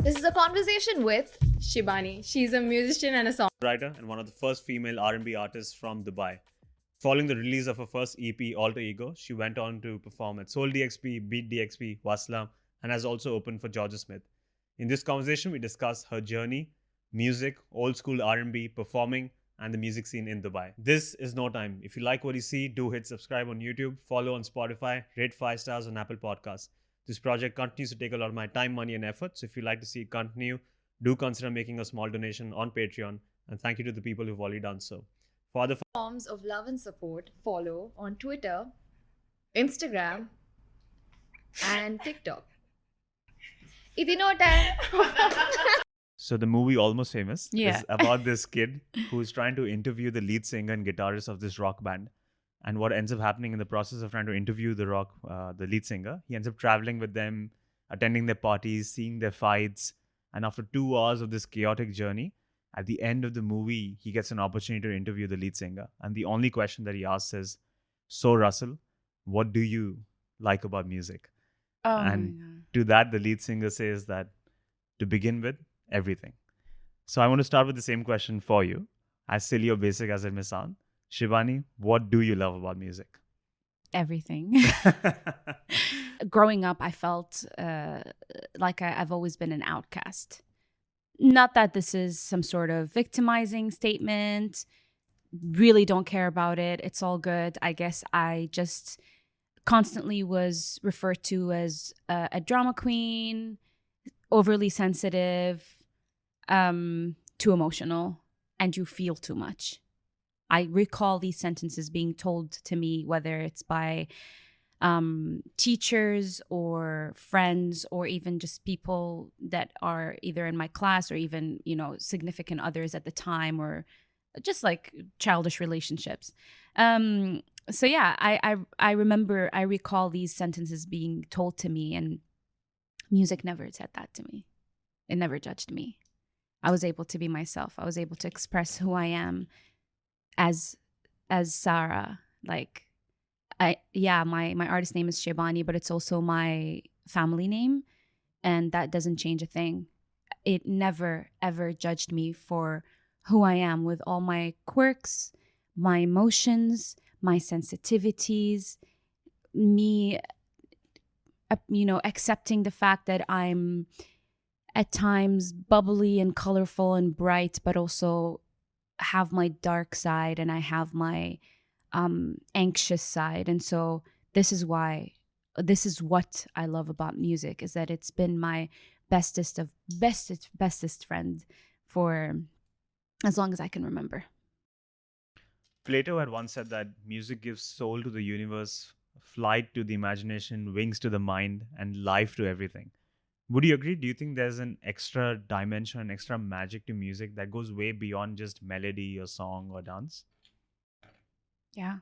This is a conversation with Shebani. She's a musician and a songwriter and one of the first female R&B artists from Dubai. Following the release of her first EP, Alter Ego, she went on to perform at Soul DXP, Beat DXP, Waslam, and has also opened for Georgia Smith. In this conversation, we discuss her journey, music, old school R&B, performing, and the music scene in Dubai. This is No Time. If you like what you see, do hit subscribe on YouTube, follow on Spotify, rate 5 stars on Apple Podcasts. This project continues to take a lot of my time, money, and effort. So if you'd like to see it continue, do consider making a small donation on Patreon. And thank you to the people who've already done so. For other forms of love and support, follow on Twitter, Instagram, and TikTok. It's no time. So the movie Almost Famous Yeah. is about this kid who's trying to interview the lead singer and guitarist of this rock band. And what ends up happening in the process of trying to interview the lead singer, he ends up traveling with them, attending their parties, seeing their fights. And after 2 hours of this chaotic journey, at the end of the movie, he gets an opportunity to interview the lead singer. And the only question that he asks is, "So Russell, what do you like about music?" Oh And to that, the lead singer says that, to begin with, everything. So I want to start with the same question for you. As silly or basic as it may sound, Shebani, what do you love about music? Everything. Growing up, I felt like I've always been an outcast. Not that this is some sort of victimizing statement. Really don't care about it. It's all good. I guess I just constantly was referred to as a drama queen, overly sensitive, too emotional, and you feel too much. I recall these sentences being told to me, whether it's by teachers or friends or even just people that are either in my class or even, significant others at the time, or just like childish relationships. So yeah, I recall these sentences being told to me, and music never said that to me. It never judged me. I was able to be myself. I was able to express who I am as Sarah. Like, my artist name is Shebani, but it's also my family name, and that doesn't change a thing. It never ever judged me for who I am, with all my quirks, my emotions, my sensitivities, me accepting the fact that I'm at times bubbly and colorful and bright, but also have my dark side and I have my anxious side. And so this is what I love about music, is that it's been my bestest friend for as long as I can remember. Plato had once said that music gives soul to the universe, flight to the imagination, wings to the mind, and life to everything. Would you agree? Do you think there's an extra dimension, an extra magic to music that goes way beyond just melody or song or dance? Yeah.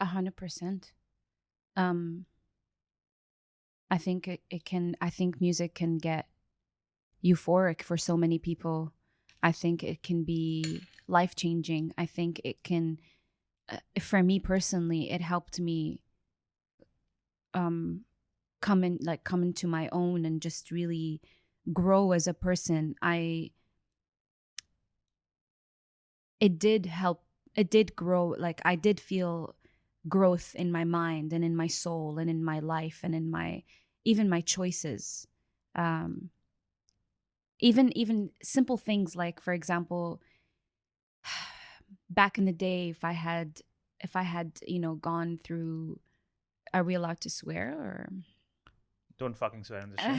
100%. I think I think music can get euphoric for so many people. I think it can be life-changing. I think it can, for me personally, it helped me come into my own and just really grow as a person. It did grow. Like, I did feel growth in my mind and in my soul and in my life and in even my choices. Even simple things like, for example, back in the day, if I had gone through, are we allowed to swear, or don't fucking swear on the show?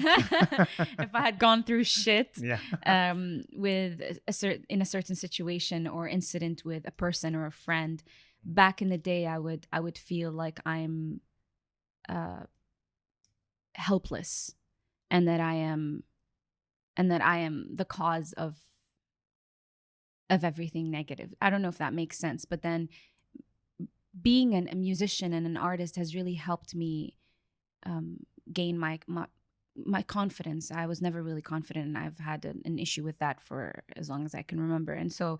If I had gone through shit, yeah. With in a certain situation or incident with a person or a friend, back in the day, I would feel like I'm helpless, and that I am the cause of everything negative. I don't know if that makes sense, but then being a musician and an artist has really helped me gain my confidence. I was never really confident, and I've had an issue with that for as long as I can remember. And so,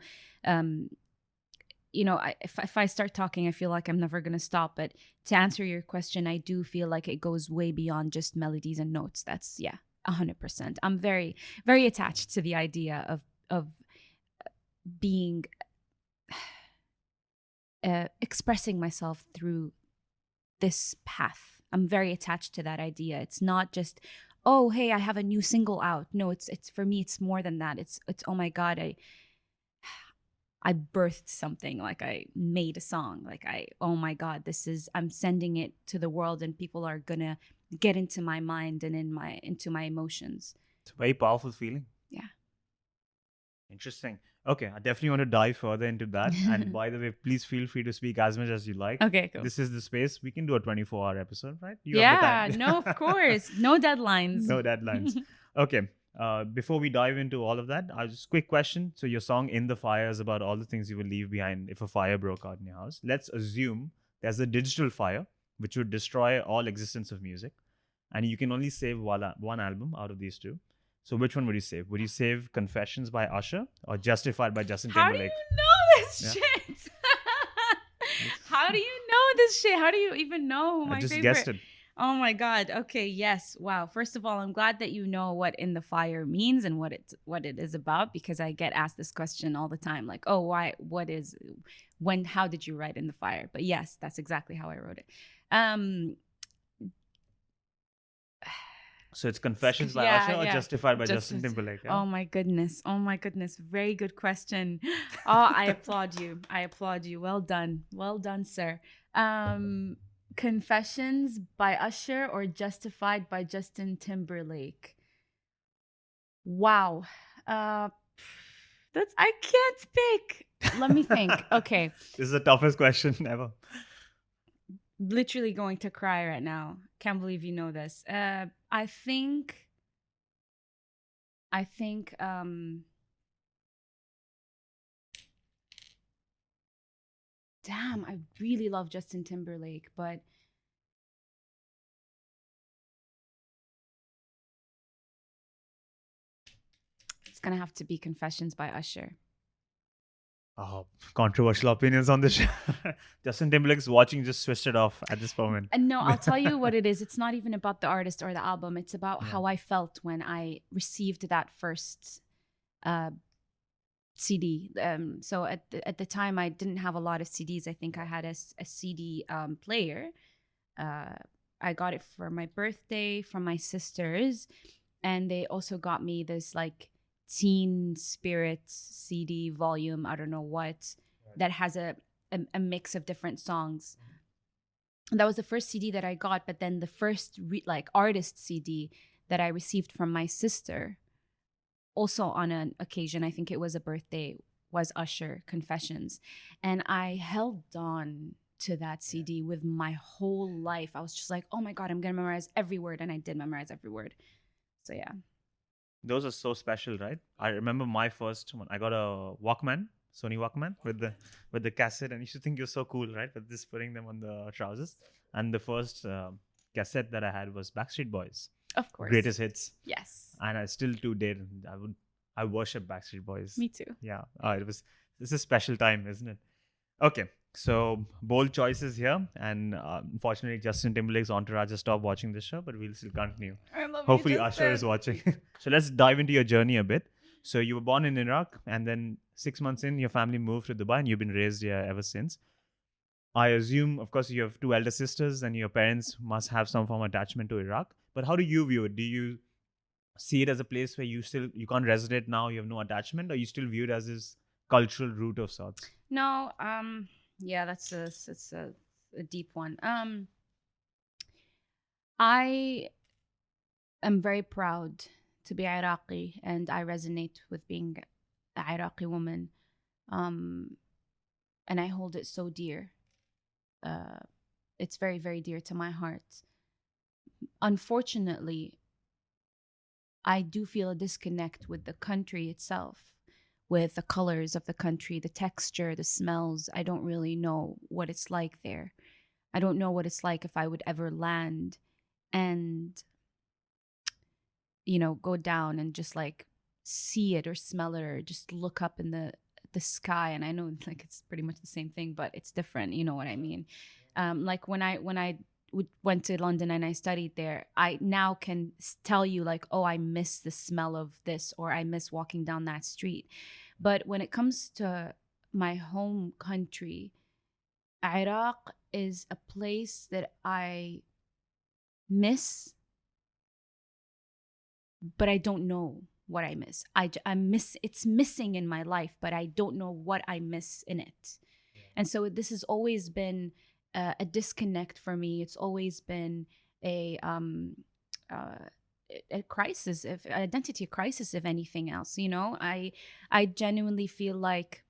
if I start talking, I feel like I'm never going to stop. But to answer your question, I do feel like it goes way beyond just melodies and notes. That's, 100%. I'm very, very attached to the idea of being expressing myself through this path. I'm very attached to that idea. It's not just, oh, hey, I have a new single out. No, it's for me, it's more than that. It's oh my God, I birthed something, like I made a song. Like oh my God, I'm sending it to the world and people are gonna get into my mind and into my emotions. It's a very powerful feeling. Yeah. Interesting. Okay, I definitely want to dive further into that. And by the way, please feel free to speak as much as you like. Okay, cool. This is the space. We can do a 24-hour episode, right? You have the time. No, of course. No deadlines. No deadlines. Okay. Before we dive into all of that, just quick question. So your song "In the Fire" is about all the things you will leave behind if a fire broke out in your house. Let's assume there's a digital fire which would destroy all existence of music, and you can only save one album out of these two. So which one would you save? Would you save "Confessions" by Usher or "Justified" by Justin Timberlake? How do you know this shit? How do you know this shit? How do you even know who my I just favorite? guessed it. Oh my God. Okay. Yes. Wow. First of all, I'm glad that you know what "In the Fire" means and what it is about, because I get asked this question all the time. Like, oh, why? How did you write "In the Fire"? But yes, that's exactly how I wrote it. So it's "Confessions" by Usher or "Justified" by Justin Timberlake? Yeah? Oh my goodness. Very good question. Oh, I applaud you. Well done, sir. "Confessions" by Usher or "Justified" by Justin Timberlake? Wow. I can't pick. Let me think. Okay. This is the toughest question ever. Literally going to cry right now. Can't believe you know this. I think damn, I really love Justin Timberlake, but it's gonna have to be "Confessions" by Usher. Oh, controversial opinions on this show. Justin Timberlake's watching, just switched it off at this moment. And no, I'll tell you what it is. It's not even about the artist or the album. It's about how I felt when I received that first CD. So at the time, I didn't have a lot of CDs. I think I had a CD player. I got it for my birthday from my sisters, and they also got me this like Teen Spirit CD volume, I don't know what, that has a mix of different songs. And that was the first CD that I got, but then the first artist CD that I received from my sister, also on an occasion, I think it was a birthday, was Usher, "Confessions." And I held on to that CD with my whole life. I was just like, oh my God, I'm gonna memorize every word, and I did memorize every word. So yeah. Those are so special, right? I remember my first one. I got a Walkman, Sony Walkman with the cassette, and you should think you're so cool, right? With just putting them on the trousers. And the first cassette that I had was Backstreet Boys. Of course. Greatest Hits. Yes. And I still to date, I worship Backstreet Boys. Me too. Yeah. This is a special time, isn't it? Okay. So bold choices here, and unfortunately, Justin Timberlake's entourage has stopped watching this show, but we'll still continue. I love Hopefully, you, Usher is watching. So let's dive into your journey a bit. So you were born in Iraq, and then 6 months in, your family moved to Dubai, and you've been raised here ever since. I assume, of course, you have 2 elder sisters, and your parents must have some form of attachment to Iraq. But how do you view it? Do you see it as a place where you can't resonate now, you have no attachment, or you still view it as this cultural root of sorts? No, yeah, that's a deep one. I am very proud to be Iraqi, and I resonate with being an Iraqi woman, and I hold it so dear. It's very, very dear to my heart. Unfortunately, I do feel a disconnect with the country itself, with the colors of the country, the texture, the smells. I don't really know what it's like there. I don't know what it's like if I would ever land and, go down and just like see it or smell it, or just look up in the sky. And I know like it's pretty much the same thing, but it's different. You know what I mean? Like when I went to London and I studied there, I now can tell you like, oh, I miss the smell of this, or I miss walking down that street. But when it comes to my home country, Iraq is a place that I miss, but I don't know what I miss. I miss, it's missing in my life, but I don't know what I miss in it. And so this has always been a disconnect for me. It's always been a crisis, if identity crisis, if anything else. You know, I genuinely feel like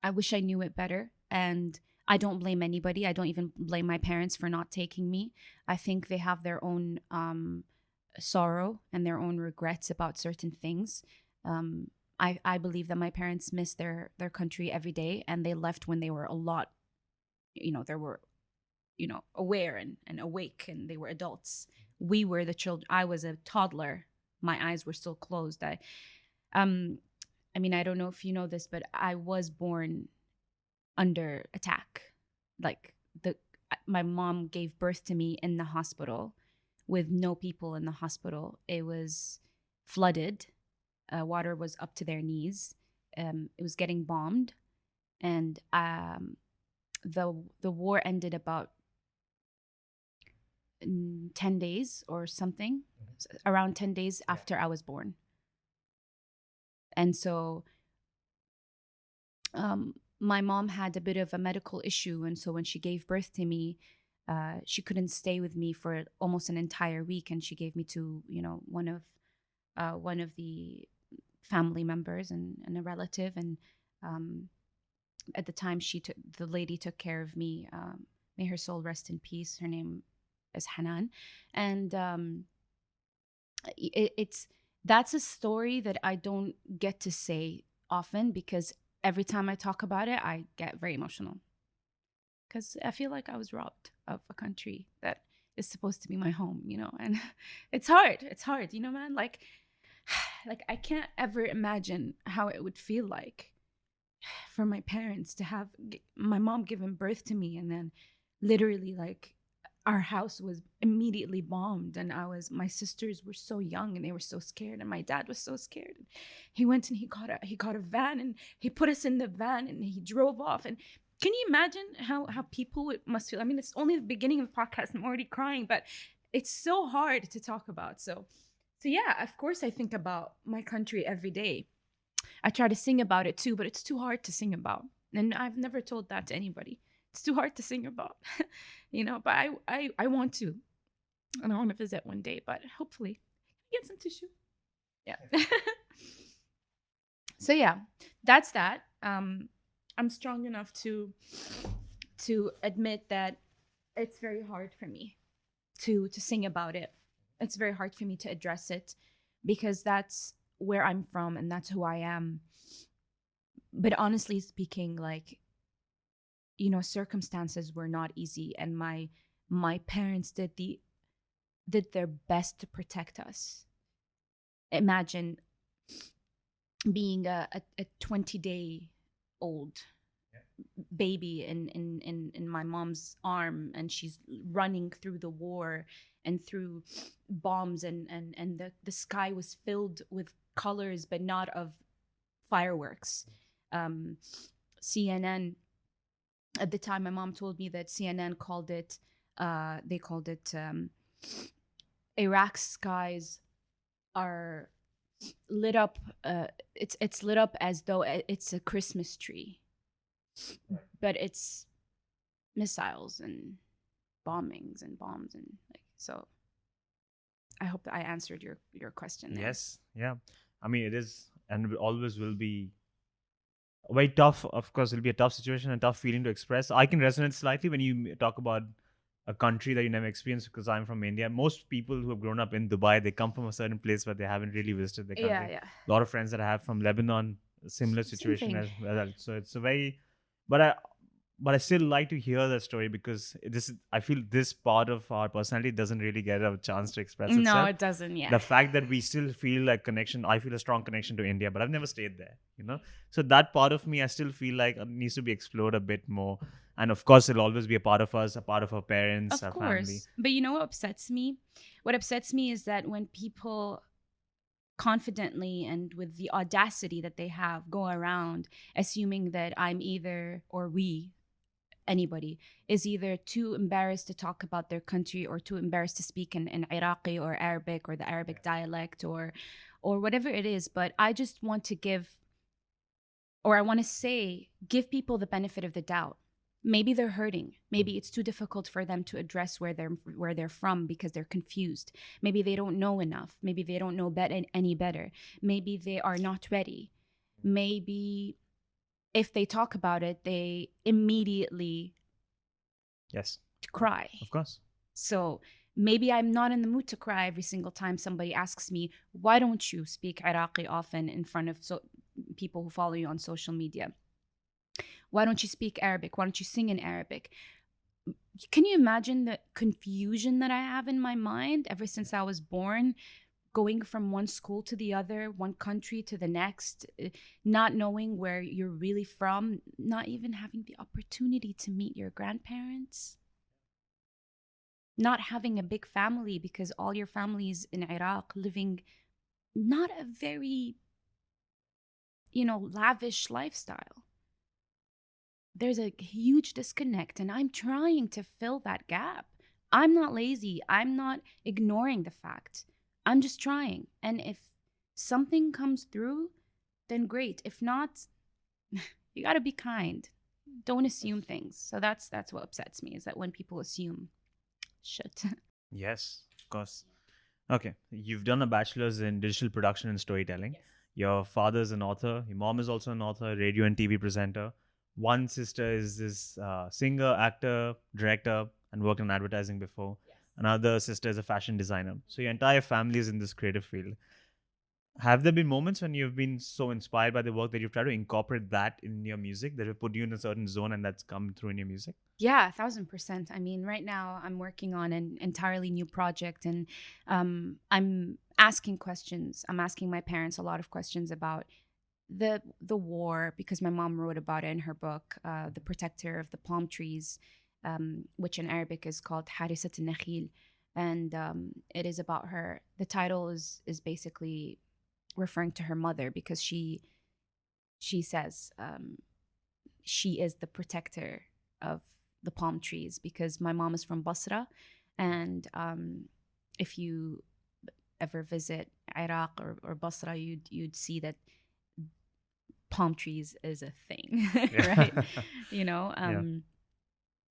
I wish I knew it better, and I don't blame anybody. I don't even blame my parents for not taking me. I think they have their own sorrow and their own regrets about certain things. I believe that my parents miss their country every day, and they left when they were a lot, they were, aware and awake, and they were adults. We were the children. I was a toddler. My eyes were still closed. I mean, I don't know if you know this, but I was born under attack. Like my mom gave birth to me in the hospital with no people in the hospital. It was flooded. Water was up to their knees. It was getting bombed, and the war ended about 10 days or something, around 10 days after I was born. And so my mom had a bit of a medical issue, and so when she gave birth to me, she couldn't stay with me for almost an entire week, and she gave me to one of the family members and a relative. And at the time, the lady took care of me. May her soul rest in peace. Her name is Hanan, and that's a story that I don't get to say often, because every time I talk about it, I get very emotional, because I feel like I was robbed of a country that is supposed to be my home, and it's hard, man. Like I can't ever imagine how it would feel like for my parents to have my mom giving birth to me, and then literally like our house was immediately bombed, and my sisters were so young and they were so scared, and my dad was so scared. He went and he got a van, and he put us in the van, and he drove off. And can you imagine how people must feel? I mean, it's only the beginning of the podcast. I'm already crying, but it's so hard to talk about. So yeah, of course I think about my country every day. I try to sing about it too, but it's too hard to sing about. And I've never told that to anybody. It's too hard to sing about, but I want to. And I want to visit one day, but hopefully get some tissue. Yeah. So yeah, that's that. I'm strong enough to admit that it's very hard for me to sing about it. It's very hard for me to address it, because that's where I'm from and that's who I am. But honestly speaking, like, circumstances were not easy, and my parents did their best to protect us. Imagine being a 20-day-old baby in my mom's arm, and she's running through the war and through bombs, and the sky was filled with colors, but not of fireworks. CNN, at the time, my mom told me that CNN called it Iraq's skies are lit up. It's lit up as though it's a Christmas tree, but it's missiles and bombings and bombs, and so. I hope that I answered your question there. Yes, yeah. I mean, it is, and it always will be very tough. Of course, it'll be a tough situation, a tough feeling to express. I can resonate slightly when you talk about a country that you never experienced, because I'm from India. Most people who have grown up in Dubai, they come from a certain place where they haven't really visited the country. Yeah. A lot of friends that I have from Lebanon, similar situation as well. So it's a very, but but I still like to hear that story because I feel this part of our personality doesn't really get a chance to express No, itself. it doesn't. Yeah. The fact that we still feel like connection, I feel a strong connection to India, but I've never stayed there, you know? So that part of me, I still feel like it needs to be explored a bit more. And of course, it'll always be a part of us, a part of our parents, Of our course. family. But you know what upsets me? What upsets me is that when people confidently and with the audacity that they have go around assuming that I'm either, or we, anybody, is either too embarrassed to talk about their country or too embarrassed to speak in Iraqi or Arabic or the Arabic dialect or whatever it is. But I just want to give, or I want to say, give people the benefit of the doubt. Maybe they're hurting. Maybe it's too difficult for them to address where they're from because they're confused. Maybe they don't know enough. Maybe they don't know any better. Maybe they are not ready. Maybe if they talk about it, they immediately Yes, cry. of course. So maybe I'm not in the mood to cry every single time somebody asks me, why don't you speak Iraqi often in front of people who follow you on social media? Why don't you speak Arabic? Why don't you sing in Arabic? Can you imagine the confusion that I have in my mind ever since I was born, going from one school to the other, one country to the next, not knowing where you're really from, not even having the opportunity to meet your grandparents, not having a big family because all your families in Iraq living not a very, lavish lifestyle. There's a huge disconnect, and I'm trying to fill that gap. I'm not lazy. I'm not ignoring the fact. I'm just trying. And if something comes through, then great. If not, you got to be kind. Don't assume things. So that's what upsets me, is that when people assume shit. Yes, of course. Okay, you've done a bachelor's in digital production and storytelling. Yes. Your father's an author. Your mom is also an author, radio and TV presenter. One sister is this singer, actor, director, and worked in advertising before. Yes. Another sister is a fashion designer. So your entire family is in this creative field. Have there been moments when you've been so inspired by the work that you've tried to incorporate that in your music, that have put you in a certain zone and that's come through in your music? Yeah, 1,000%. I mean, right now I'm working on an entirely new project, and I'm asking questions. I'm asking my parents a lot of questions about the war, because my mom wrote about it in her book, The Protector of the Palm Trees, which in Arabic is called Harisat al-Nakhil, and it is about her. The title is basically referring to her mother, because she says she is the protector of the palm trees, because my mom is from Basra, and if you ever visit Iraq or Basra, you'd see that palm trees is a thing, right? Yeah.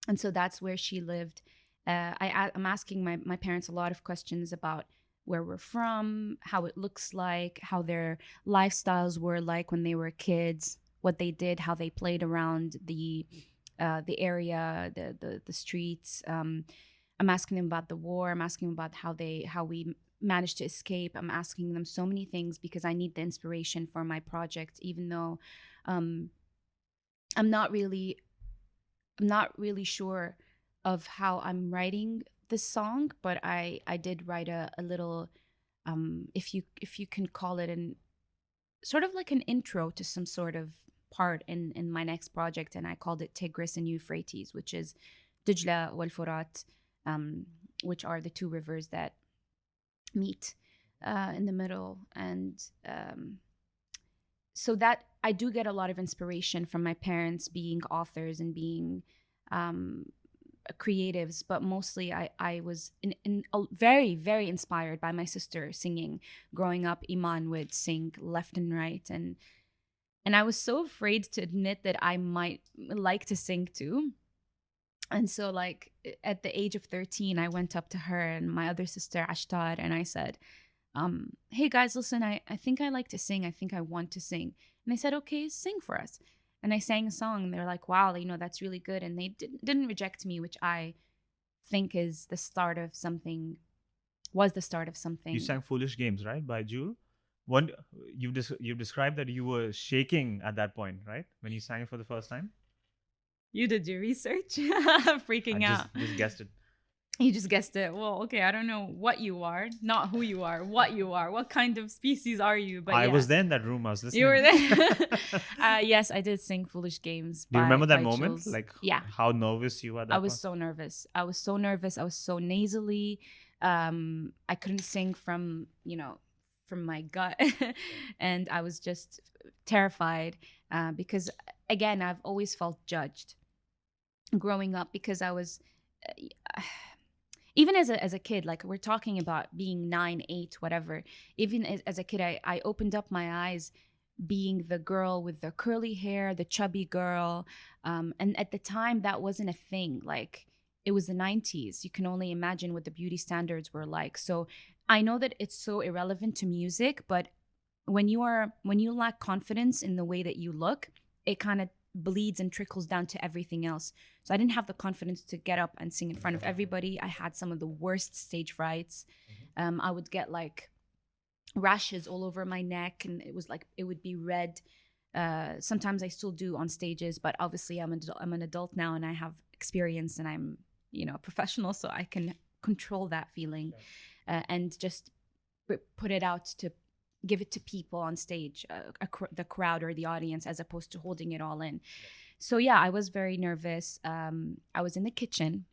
And so that's where she lived. I'm asking my parents a lot of questions about where we're from, how it looks like, how their lifestyles were like when they were kids, what they did, how they played around the area, the streets. I'm asking them about the war. I'm asking them about how we managed to escape. I'm asking them so many things because I need the inspiration for my project, even though I'm not really sure of how I'm writing this song, but I did write a little, if you can call it an sort of like an intro to some sort of part in my next project, and I called it Tigris and Euphrates, which is Dijla wal Furat, which are the two rivers that meet in the middle. And so that I do get a lot of inspiration from my parents being authors and being creatives, but mostly I was very, very inspired by my sister singing. Growing up, Iman would sing left and right, and I was so afraid to admit that I might like to sing too. And so, like, at the age of 13, I went up to her and my other sister, Ashtar, and I said, hey guys, listen, I think I like to sing. I think I want to sing. And they said, okay, sing for us. And I sang a song, and they're like, wow, that's really good. And they didn't reject me, which I think is the start of something, was the start of something. You sang Foolish Games, right, by Jewel? You've described that you were shaking at that point, right, when you sang it for the first time? You did your research. Freaking I out. just guessed it. You just guessed it. Well, okay, I don't know what you are, not who you are, what you are, what kind of species are you? But I yeah. was there in that room. I was listening. You were there. Yes, I did sing "Foolish Games." Do you remember that by moment? Jules. Like, yeah, how nervous you were at that I was point? so nervous. I was so nervous. I was so nasally. I couldn't sing from from my gut, and I was just terrified because again, I've always felt judged growing up because I was. Even as a kid, like we're talking about being 9, 8, whatever. Even as a kid, I opened up my eyes being the girl with the curly hair, the chubby girl. And at the time, that wasn't a thing. Like it was the 90s. You can only imagine what the beauty standards were like. So I know that it's so irrelevant to music, but when you lack confidence in the way that you look, it kind of bleeds and trickles down to everything else. So I didn't have the confidence to get up and sing in front of everybody. I had some of the worst stage frights. I would get like rashes all over my neck, and it would be red. Sometimes I still do on stages, but obviously I'm an adult now, and I have experience, and I'm a professional, so I can control that feeling and just put it out to give it to people on stage, the crowd or the audience, as opposed to holding it all in. So yeah, I was very nervous. I was in the kitchen,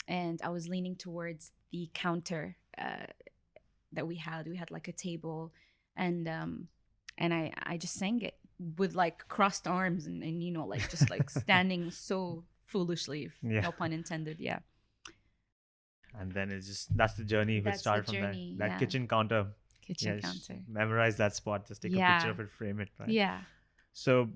and I was leaning towards the counter that we had. We had like a table, and I just sang it with like crossed arms and like just like standing so foolishly, no pun intended. Yeah. And then that's the journey which started from there. That kitchen counter. Counter. Memorize that spot. Just take a picture of it, frame it. Right? Yeah. So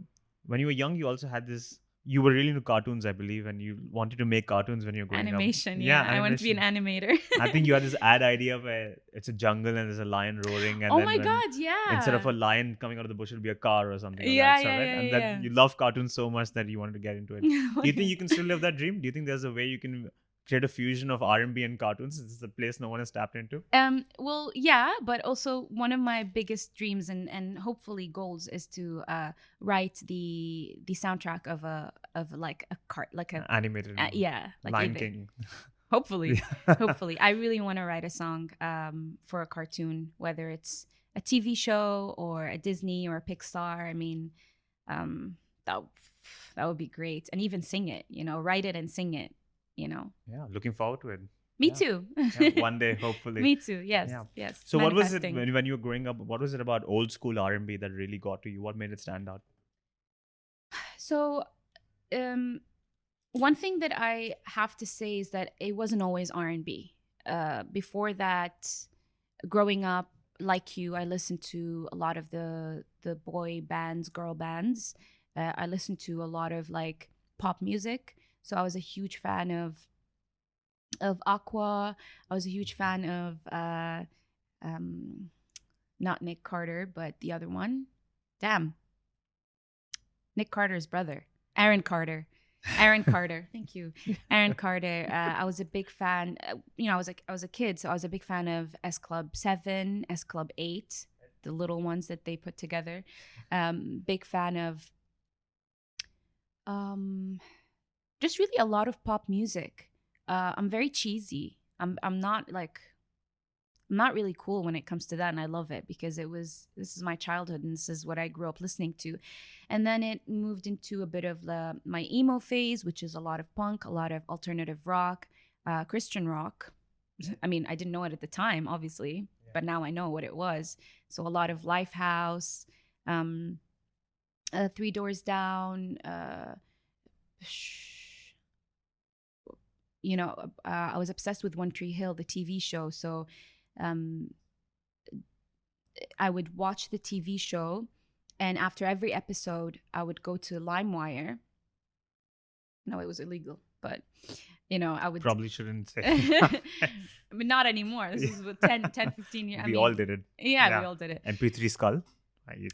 when you were young, you also had this. You were really into cartoons, I believe, and you wanted to make cartoons when you were growing animation, up. Yeah, I wanted to be an animator. I think you had this ad idea where it's a jungle and there's a lion roaring. And oh my God, yeah. Instead of a lion coming out of the bush, it'll be a car or something. And that you love cartoons so much that you wanted to get into it. Do you think you can still live that dream? Do you think there's a way you can create a fusion of R&B and cartoons? Is this a place no one has tapped into? Well, yeah, but also one of my biggest dreams and hopefully goals is to write the soundtrack of an animated like Lion King. Hopefully. Hopefully. I really want to write a song for a cartoon, whether it's a TV show or a Disney or a Pixar. I mean, that would be great. And even sing it, write it and sing it. Yeah, looking forward to it. Me too. One day, hopefully. Me too. Yes. Yes. So what was it when you were growing up? What was it about old school R&B that really got to you? What made it stand out? So, one thing that I have to say is that it wasn't always R&B. Before that, growing up, like you, I listened to a lot of the boy bands, girl bands. I listened to a lot of like pop music. So I was a huge fan of Aqua. I was a huge fan of not Nick Carter, but the other one. Damn. Nick Carter's brother. Aaron Carter. Thank you. Aaron Carter. I was a big fan. I was a kid, so I was a big fan of S Club 7, S Club 8, the little ones that they put together. Big fan of just really a lot of pop music. I'm very cheesy. I'm not really cool when it comes to that, and I love it because this is my childhood and this is what I grew up listening to. And then it moved into a bit of my emo phase, which is a lot of punk, a lot of alternative rock, Christian rock. I mean, I didn't know it at the time, obviously, but now I know what it was. So a lot of Lifehouse, Three Doors Down, I was obsessed with One Tree Hill, the TV show. So I would watch the TV show, and after every episode, I would go to LimeWire. No, it was illegal, but I would probably shouldn't say. But not anymore. This is 10, 15 years. We all did it. Yeah, we all did it. MP3 Skull.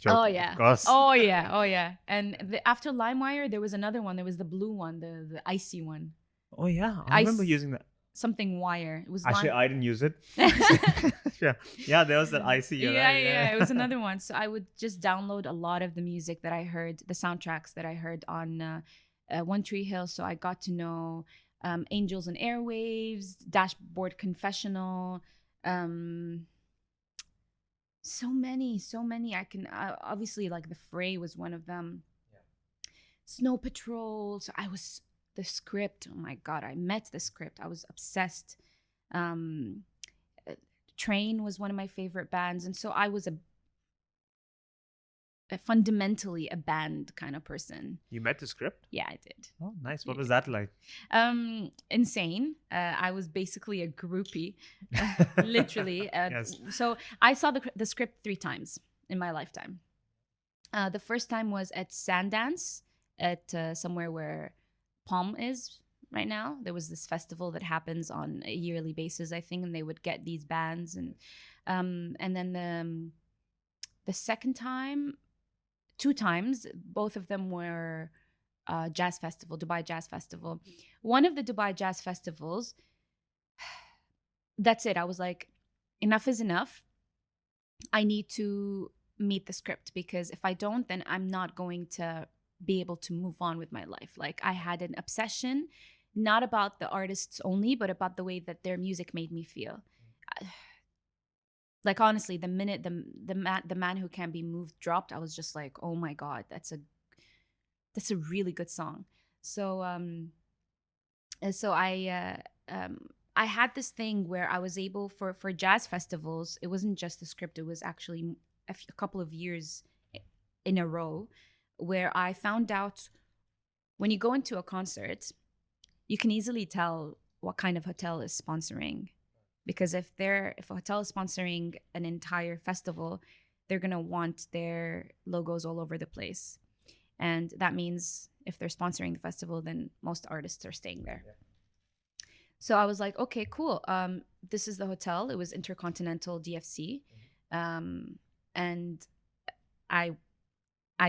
Oh yeah. Of course. Oh yeah. And after LimeWire, there was another one. There was the blue one, the icy one. Oh yeah, I remember using that. Something wire. It was actually I didn't use it. Yeah, there was that icy. Yeah. It was another one. So I would just download a lot of the music that I heard, the soundtracks that I heard on One Tree Hill. So I got to know Angels and Airwaves, Dashboard Confessional. So many. I can obviously, like, The Fray was one of them. Snow Patrol. So the Script. Oh my God, I met the Script. I was obsessed. Train was one of my favorite bands, and so I was fundamentally a band kind of person. You met the Script? Yeah, I did. Oh, nice. What was that like? Insane. I was basically a groupie, literally. Yes. So I saw the Script 3 times in my lifetime. The first time was at Sundance, at somewhere where Palm is right now. There was this festival that happens on a yearly basis, I think, and they would get these bands. And then the second time, 2 times, both of them were jazz festival, Dubai Jazz Festival. One of the Dubai Jazz Festivals, that's it. I was like, enough is enough. I need to meet the Script, because if I don't, then I'm not going to be able to move on with my life. Like, I had an obsession, not about the artists only, but about the way that their music made me feel. Like, honestly, the minute the Man Who Can't Be Moved dropped, I was just like, oh my God, that's a really good song. So I had this thing where I was able, for jazz festivals, it wasn't just the Script, it was actually a couple of years in a row, where I found out when you go into a concert, you can easily tell what kind of hotel is sponsoring. Because if a hotel is sponsoring an entire festival, they're going to want their logos all over the place. And that means if they're sponsoring the festival, then most artists are staying there. Yeah. So I was like, okay, cool. This is the hotel. It was Intercontinental DFC. And I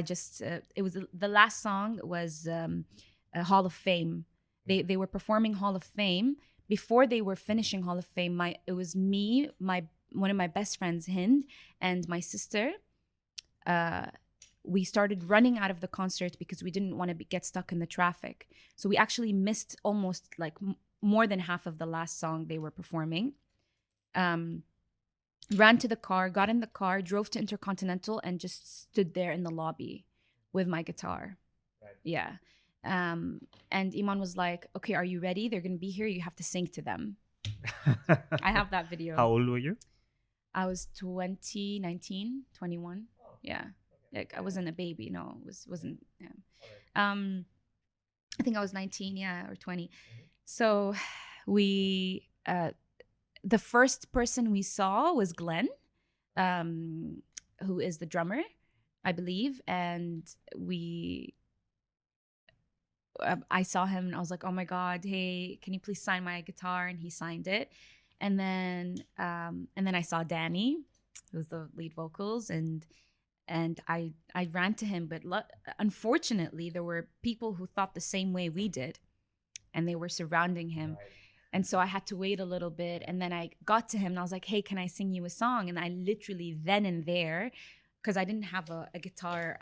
just, it was the last song was a Hall of Fame. They were performing Hall of Fame. Before they were finishing Hall of Fame, it was me, one of my best friends, Hind, and my sister. We started running out of the concert because we didn't want to get stuck in the traffic. So we actually missed almost like more than half of the last song they were performing. Ran to the car, got in the car, drove to Intercontinental, and just stood there in the lobby with my guitar. Right. Yeah. And Iman was like, okay, are you ready? They're going to be here. You have to sing to them. I have that video. How old were you? I was 20, 19, 21. Oh. Yeah. Like, I wasn't a baby. No, wasn't. Yeah. Right. I think I was 19, yeah, or 20. Mm-hmm. So we, the first person we saw was Glenn, who is the drummer, I believe. And I saw him and I was like, oh my God, hey, can you please sign my guitar? And he signed it. And then I saw Danny, who's the lead vocals, and I ran to him. But unfortunately, there were people who thought the same way we did, and they were surrounding him. Right. And so I had to wait a little bit. And then I got to him and I was like, hey, can I sing you a song? And I literally then and there, because I didn't have a guitar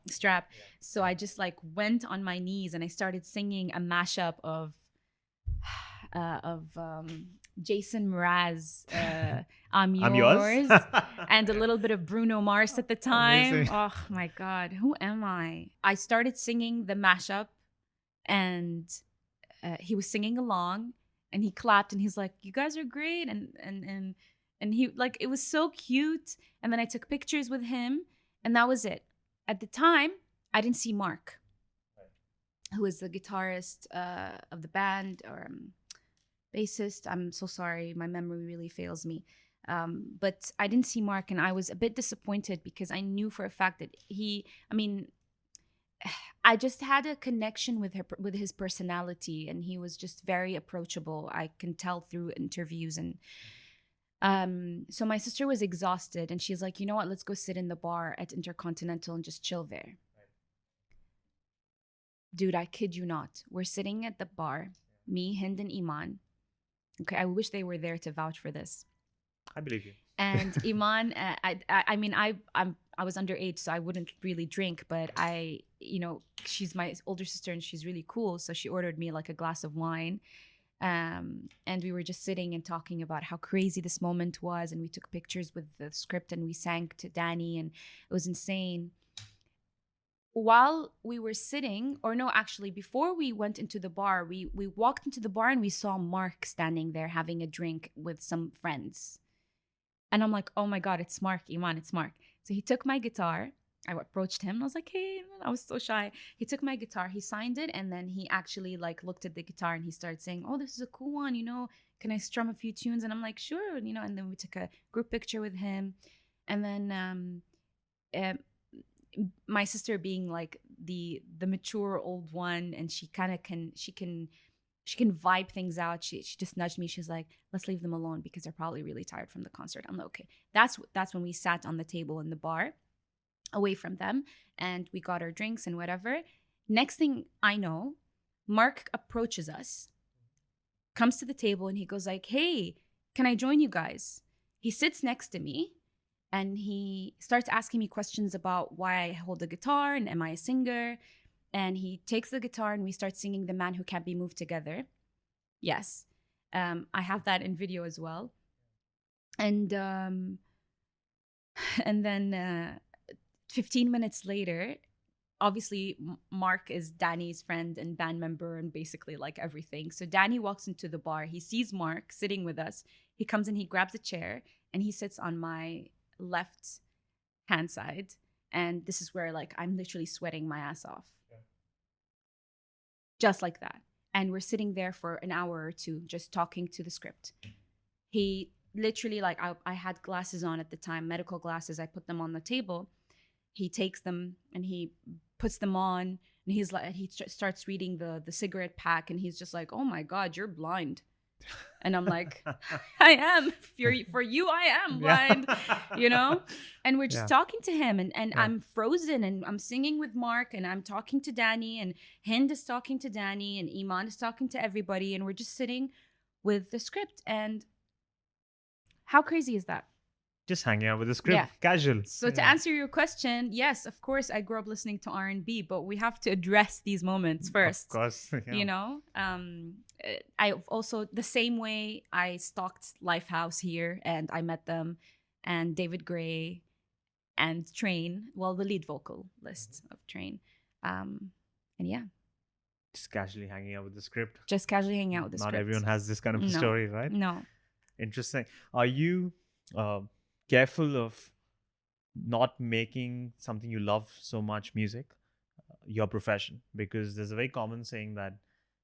strap. Yeah. So I just like went on my knees and I started singing a mashup of Jason Mraz, I'm Yours, and a little bit of Bruno Mars at the time. Amazing. Oh my God, who am I? I started singing the mashup, and he was singing along, and he clapped, and he's like, "You guys are great," and he, like, it was so cute. And then I took pictures with him, and that was it. At the time, I didn't see Mark, who is the guitarist of the band, or bassist. I'm so sorry, my memory really fails me. But I didn't see Mark, and I was a bit disappointed because I knew for a fact that I just had a connection with his personality, and he was just very approachable. I can tell through interviews. And so my sister was exhausted, and she's like, you know what, let's go sit in the bar at Intercontinental and just chill there. Dude, I kid you not. We're sitting at the bar, me, Hind, and Iman. Okay, I wish they were there to vouch for this. I believe you. And Iman, I mean, I was underage, so I wouldn't really drink, but she's my older sister and she's really cool. So she ordered me like a glass of wine. And we were just sitting and talking about how crazy this moment was. And we took pictures with the script and we sang to Danny, and it was insane. While we were sitting, or no, actually, before we went into the bar, we walked into the bar and we saw Mark standing there having a drink with some friends. And I'm like, oh my God, it's Mark, Iman, it's Mark. So he took my guitar. I approached him and I was like, hey, I was so shy. He took my guitar, he signed it, and then he actually like looked at the guitar and he started saying, oh, this is a cool one, can I strum a few tunes? And I'm like, sure, and then we took a group picture with him. And then my sister, being like the mature old one, and she kind of she can vibe things out. She just nudged me. She's like, let's leave them alone because they're probably really tired from the concert. I'm like, okay. That's when we sat on the table in the bar away from them, and we got our drinks and whatever. Next thing I know, Mark approaches us, comes to the table, and he goes like, hey, can I join you guys? He sits next to me and he starts asking me questions about why I hold the guitar and am I a singer? And he takes the guitar and we start singing The Man Who Can't Be Moved together. Yes. I have that in video as well. And then 15 minutes later, obviously Mark is Danny's friend and band member and basically like everything. So Danny walks into the bar. He sees Mark sitting with us. He comes in, he grabs a chair, and he sits on my left hand side. And this is where like I'm literally sweating my ass off. Just like that. And we're sitting there for an hour or two just talking to the script. He literally, like, I had glasses on at the time, medical glasses. I put them on the table. He takes them and he puts them on, and he's like, he starts reading the cigarette pack, and he's just like, oh my God, you're blind. And I'm like, I am. For you, I am blind, And we're just talking to him, and I'm frozen, and I'm singing with Mark, and I'm talking to Danny, and Hind is talking to Danny, and Iman is talking to everybody, and we're just sitting with the script. And how crazy is that? Just hanging out with the script, casual. So to answer your question, yes, of course, I grew up listening to R&B, but we have to address these moments first. Of course, I also, the same way I stalked Lifehouse here, and I met them, and David Gray, and Train. Well, the lead vocalist of Train, and yeah. Just casually hanging out with the script. Just casually hanging out with the script. Not everyone has this kind of a story, right? No. Interesting. Are you careful of not making something you love so much, music, your profession? Because there's a very common saying that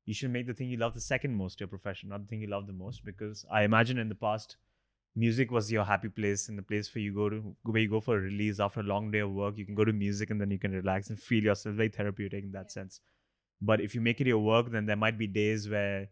you should make the thing you love the second most your profession, not the thing you love the most. Because I imagine in the past, music was your happy place, and the place where you go for a release after a long day of work. You can go to music and then you can relax and feel yourself. Very therapeutic in that sense. But if you make it your work, then there might be days where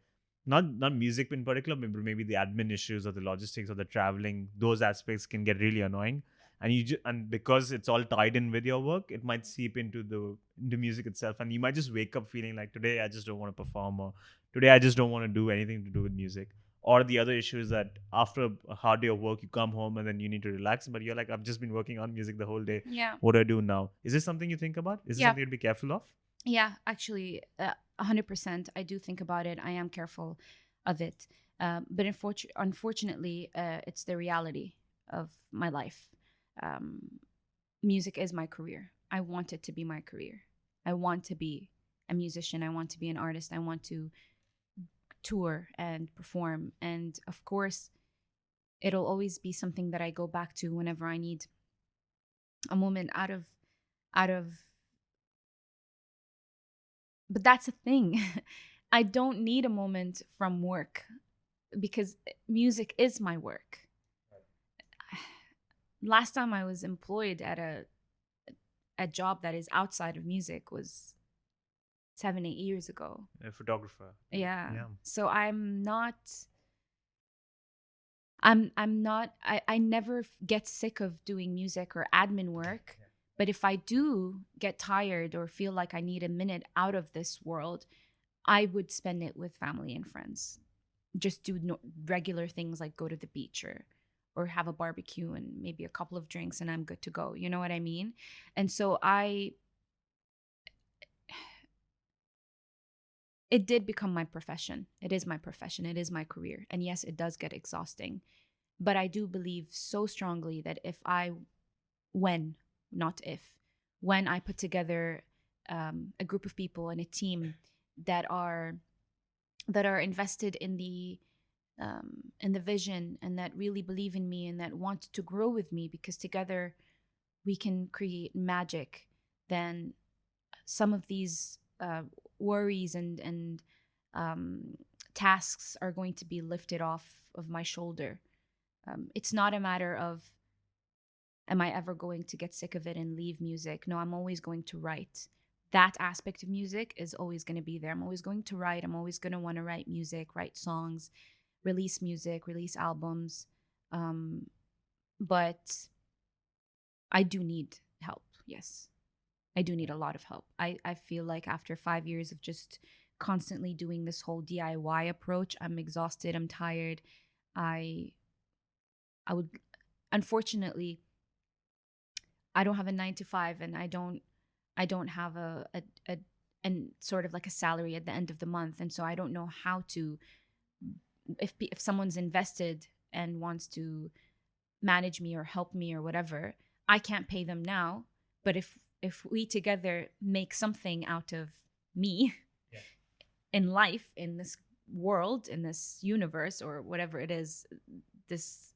not music in particular, but maybe the admin issues or the logistics or the traveling, those aspects can get really annoying. And and because it's all tied in with your work, it might seep into music itself, and you might just wake up feeling like, today I just don't want to perform, or today I just don't want to do anything to do with music. Or the other issue is that after a hard day of work, you come home and then you need to relax, but you're like, I've just been working on music the whole day. Yeah. What do I do now? Is this something you think about? Is this something to be careful of? Yeah, actually, 100%. I do think about it. I am careful of it. But unfortunately, it's the reality of my life. Music is my career. I want it to be my career. I want to be a musician. I want to be an artist. I want to tour and perform. And of course, it'll always be something that I go back to whenever I need a moment out of but that's the thing. I don't need a moment from work because music is my work. Last time I was employed at a job that is outside of music was 7-8 years ago. A photographer. Yeah. So I never get sick of doing music or admin work. But if I do get tired or feel like I need a minute out of this world, I would spend it with family and friends. Just do regular things like go to the beach or have a barbecue and maybe a couple of drinks and I'm good to go. You know what I mean? And so it did become my profession. It is my profession. It is my career. And yes, it does get exhausting. But I do believe so strongly that when I put together a group of people and a team that are invested in the vision and that really believe in me and that want to grow with me, because together we can create magic, then some of these worries and tasks are going to be lifted off of my shoulder. It's not a matter of, am I ever going to get sick of it and leave music? No, I'm always going to write. That aspect of music is always going to be there. I'm always going to write. I'm always going to want to write music, write songs, release music, release albums. But I do need help. Yes. I do need a lot of help. I feel like after 5 years of just constantly doing this whole DIY approach, I'm exhausted. I'm tired. I would, unfortunately, I don't have a 9 to 5, and I don't have a sort of like a salary at the end of the month, and so I don't know how to. If someone's invested and wants to manage me or help me or whatever, I can't pay them now. But if we together make something out of me, yeah, in life, in this world, in this universe, or whatever it is, this,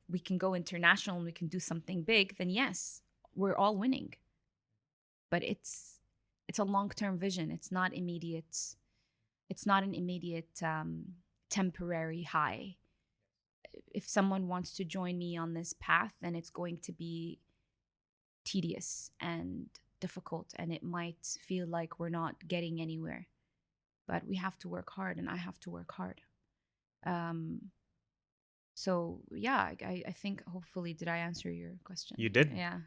we can go international and we can do something big, then yes, we're all winning. But it's a long-term vision. It's not immediate. It's not an immediate temporary high. If someone wants to join me on this path, then it's going to be tedious and difficult, and it might feel like we're not getting anywhere. But we have to work hard, and I have to work hard. So yeah, I think hopefully, did I answer your question? You did. Yeah.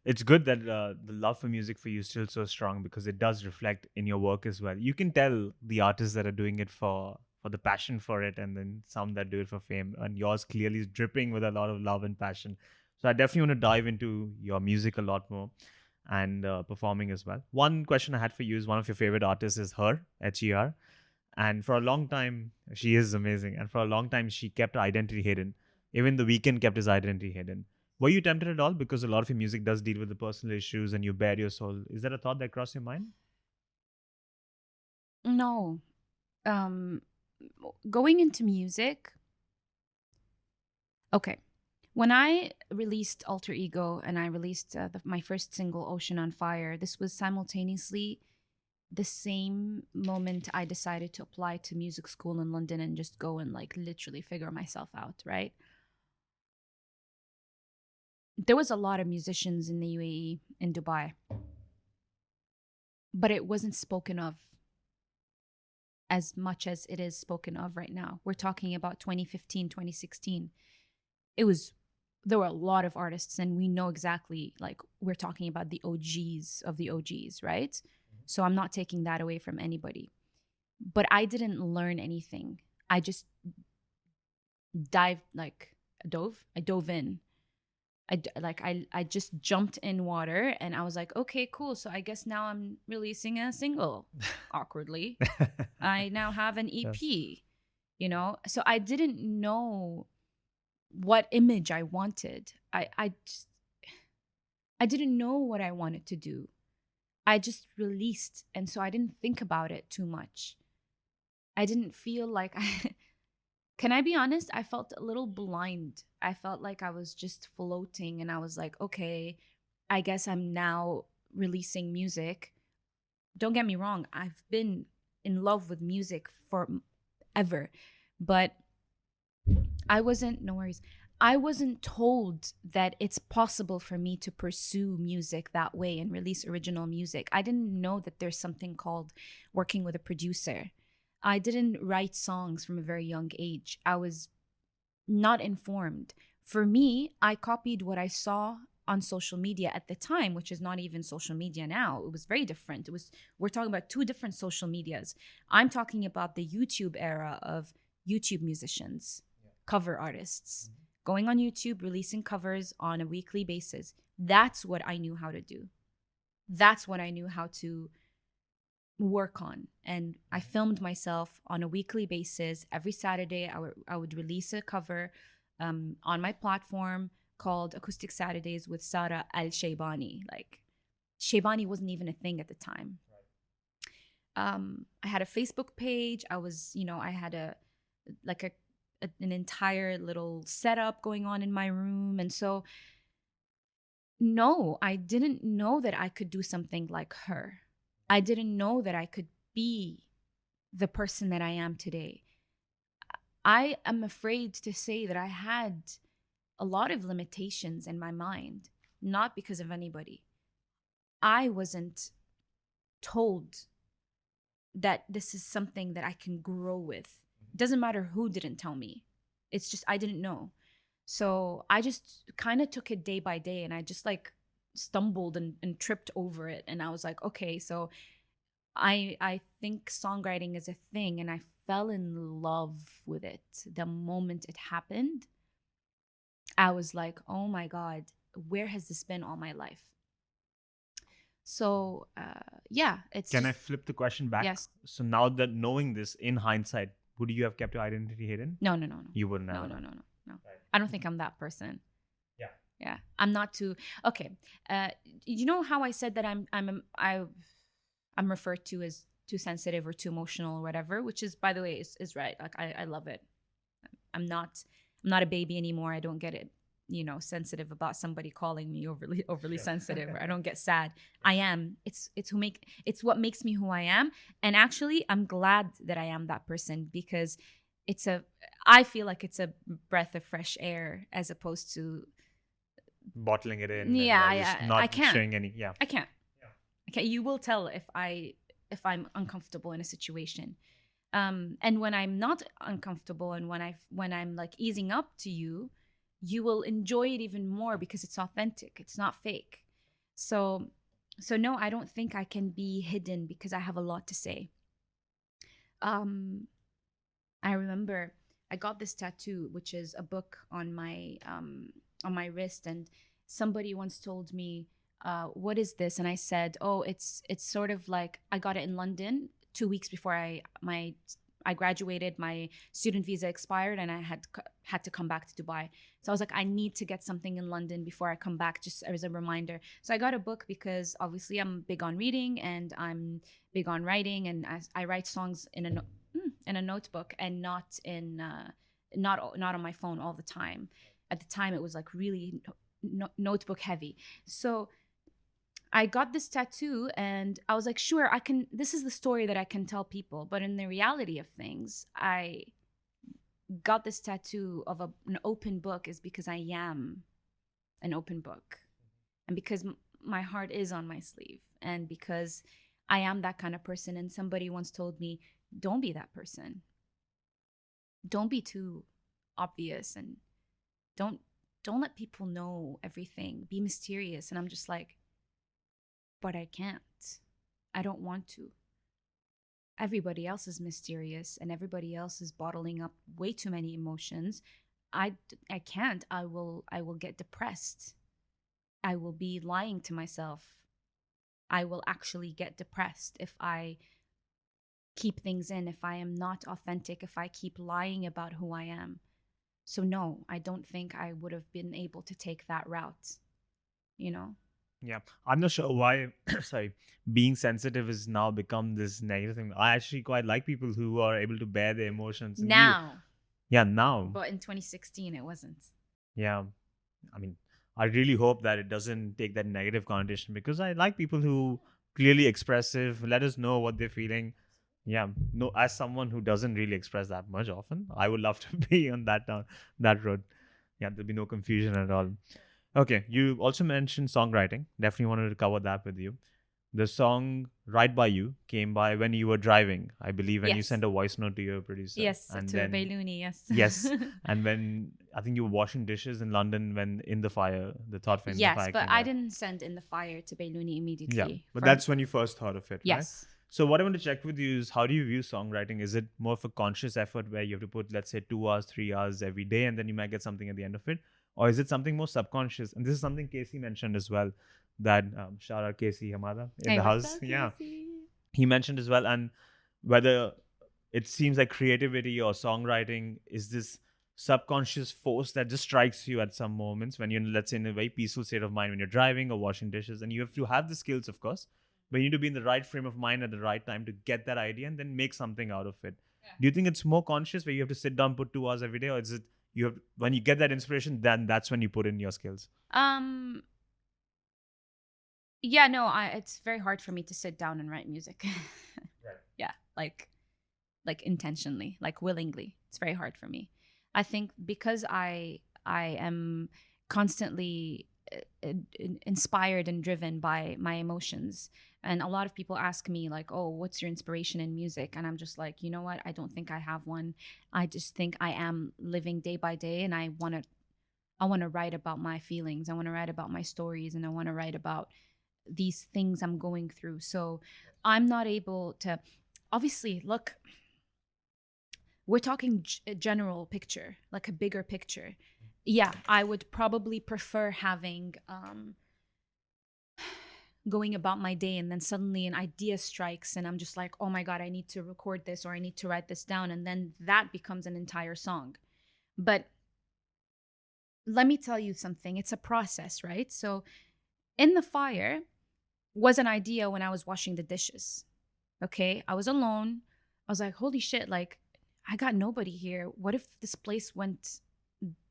It's good that the love for music for you is still so strong, because it does reflect in your work as well. You can tell the artists that are doing it for the passion for it, and then some that do it for fame. And yours clearly is dripping with a lot of love and passion. So I definitely want to dive into your music a lot more and performing as well. One question I had for you is, one of your favorite artists is her, H-E-R. And for a long time, she is amazing. And for a long time, she kept her identity hidden. Even The Weeknd kept his identity hidden. Were you tempted at all? Because a lot of your music does deal with the personal issues and you bare your soul. Is that a thought that crossed your mind? No. Going into music. Okay. When I released Alter Ego and I released my first single, Ocean on Fire, this was simultaneously the same moment I decided to apply to music school in London and just go and literally figure myself out, right? There was a lot of musicians in the UAE, in Dubai, but it wasn't spoken of as much as it is spoken of right now. We're talking about 2015, 2016. There were a lot of artists, and we know exactly, we're talking about the OGs of the OGs, right? So I'm not taking that away from anybody. But I didn't learn anything. I just I dove in. I just jumped in water, and I was like, okay, cool. So I guess now I'm releasing a single, awkwardly. I now have an EP, So I didn't know what image I wanted. I didn't know what I wanted to do. I just released, and so I didn't think about it too much. I didn't feel like can I be honest? I felt a little blind. I felt like I was just floating, and I was like, okay, I guess I'm now releasing music. Don't get me wrong. I've been in love with music forever, but I wasn't told that it's possible for me to pursue music that way and release original music. I didn't know that there's something called working with a producer. I didn't write songs from a very young age. I was not informed. For me, I copied what I saw on social media at the time, which is not even social media now. It was very different. We're talking about two different social medias. I'm talking about the YouTube era of YouTube musicians, cover artists, going on YouTube, releasing covers on a weekly basis. That's what I knew how to do. That's what I knew how to work on. And I filmed myself on a weekly basis. Every Saturday, I would release a cover on my platform called Acoustic Saturdays with Sara Al Shebani. Like, Shebani wasn't even a thing at the time. I had a Facebook page. I had an entire little setup going on in my room. And so, no, I didn't know that I could do something like her. I didn't know that I could be the person that I am today. I am afraid to say that I had a lot of limitations in my mind, not because of anybody. I wasn't told that this is something that I can grow with. It doesn't matter who didn't tell me. It's just I didn't know. So I just kind of took it day by day, and I just like stumbled and tripped over it. And I was like, okay, so I think songwriting is a thing, and I fell in love with it. The moment it happened, I was like, oh my God, where has this been all my life? So it's Can I flip the question back? Yes. So now that knowing this in hindsight, would you have kept your identity hidden? No. You wouldn't have. No. Right. I don't think I'm that person. Yeah. I'm not too okay. You know how I said that I'm referred to as too sensitive or too emotional or whatever, which is, by the way, is right. Like I love it. I'm not a baby anymore. I don't get it, sensitive about somebody calling me overly sensitive. Or I don't get sad. I am. It's what makes me who I am. And actually, I'm glad that I am that person, because I feel like it's a breath of fresh air as opposed to bottling it in. Yeah, not I can't. showing any. Yeah. I can't. Okay, you will tell if I'm uncomfortable in a situation. And when I'm not uncomfortable, and when I'm like easing up to you, you will enjoy it even more because it's authentic. It's not fake. So no, I don't think I can be hidden because I have a lot to say. I remember I got this tattoo, which is a book on my wrist, and somebody once told me, what is this? And I said, oh, it's sort of like, I got it in London 2 weeks before I graduated. My student visa expired, and I had to come back to Dubai. So I was like, I need to get something in London before I come back, just as a reminder. So I got a book because obviously I'm big on reading and I'm big on writing, and I write songs in a notebook and not on my phone all the time. At the time, it was like really notebook heavy. So I got this tattoo, and I was like, sure, this is the story that I can tell people. But in the reality of things, I got this tattoo of an open book is because I am an open book. And because my heart is on my sleeve, and because I am that kind of person. And somebody once told me, don't be that person. Don't be too obvious, and don't let people know everything. Be mysterious. And I'm just like, but I can't. I don't want to. Everybody else is mysterious, and everybody else is bottling up way too many emotions. I can't. I will get depressed. I will be lying to myself. I will actually get depressed if I keep things in, if I am not authentic, if I keep lying about who I am. So no, I don't think I would have been able to take that route, Yeah, I'm not sure why, being sensitive has now become this negative thing. I actually quite like people who are able to bear their emotions. Now. Now. But in 2016, it wasn't. Yeah. I mean, I really hope that it doesn't take that negative connotation, because I like people who clearly expressive, let us know what they're feeling. Yeah. No, as someone who doesn't really express that much often, I would love to be on that road. Yeah, there'll be no confusion at all. Okay, you also mentioned songwriting. Definitely wanted to cover that with you. The song "Right by You" came by when you were driving, I believe, and you Yes. sent a voice note to your producer. Yes, to Beiluni, yes. Yes, and when I think you were washing dishes in London when "In the Fire," the thought for "In the Fire" Yes, but came I out. didn't send "In the Fire" to Beiluni immediately. Yeah, but that's when you first thought of it, Yes. right? So what I want to check with you is, how do you view songwriting? Is it more of a conscious effort where you have to put, let's say, 2 hours, 3 hours every day, and then you might get something at the end of it? Or is it something more subconscious? And this is something Casey mentioned as well, that shout out Casey Hamada in Hey, the what's house. up, Yeah. Casey? He mentioned as well, and whether it seems like creativity or songwriting is this subconscious force that just strikes you at some moments when you're, let's say, in a very peaceful state of mind when you're driving or washing dishes, and you have to have the skills, of course, but you need to be in the right frame of mind at the right time to get that idea and then make something out of it. Do you think it's more conscious where you have to sit down, put 2 hours every day, or is it you have, when you get that inspiration, then that's when you put in your skills? Yeah, no, it's very hard for me to sit down and write music. Right. Yeah, like intentionally, like willingly. It's very hard for me. I think because I am constantly inspired and driven by my emotions. And a lot of people ask me like, "Oh, what's your inspiration in music?" And I'm just like, "You know what? I don't think I have one. I just think I am living day by day, and I want to write about my feelings. I want to write about my stories, and I want to write about these things I'm going through." So I'm not able to, obviously, look, we're talking general picture, like a bigger picture. Yeah, I would probably prefer having going about my day, and then suddenly an idea strikes and I'm just like, oh my God, I need to record this, or I need to write this down, and then that becomes an entire song. But let me tell you something, it's a process, right? So In the Fire was an idea when I was washing the dishes. Okay, I was alone. I was like, holy shit, like I got nobody here. What if this place went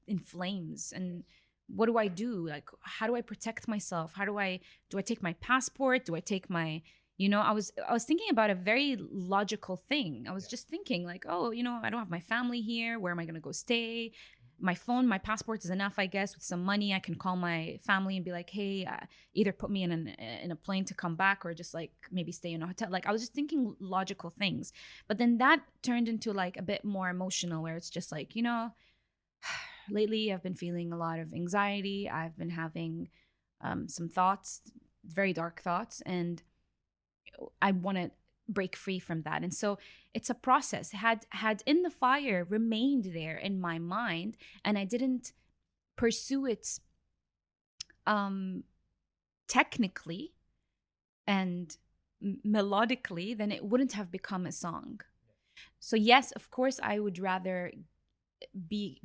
in flames? And what do I do? Like, how do I protect myself? How do I take my passport? Do I take my, I was thinking about a very logical thing. I was just thinking like, oh, I don't have my family here. Where am I going to go stay? My phone, my passport is enough, I guess. With some money, I can call my family and be like, hey, either put me in a plane to come back, or just like maybe stay in a hotel. Like I was just thinking logical things. But then that turned into like a bit more emotional, where it's just like, lately I've been feeling a lot of anxiety. I've been having some thoughts, very dark thoughts, and I want to break free from that. And so it's a process. Had In the Fire remained there in my mind and I didn't pursue it technically and melodically, then it wouldn't have become a song. So yes, of course, I would rather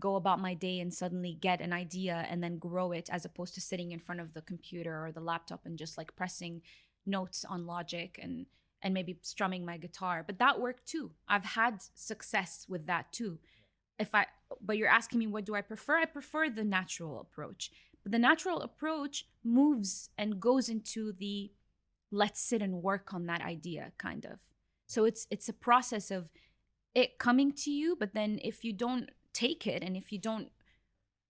go about my day and suddenly get an idea and then grow it, as opposed to sitting in front of the computer or the laptop and just like pressing notes on Logic and maybe strumming my guitar. But that worked too. I've had success with that too. But you're asking me, what do I prefer? I prefer the natural approach. But the natural approach moves and goes into the let's sit and work on that idea kind of. So it's a process of it coming to you, but then if you don't take it and if you don't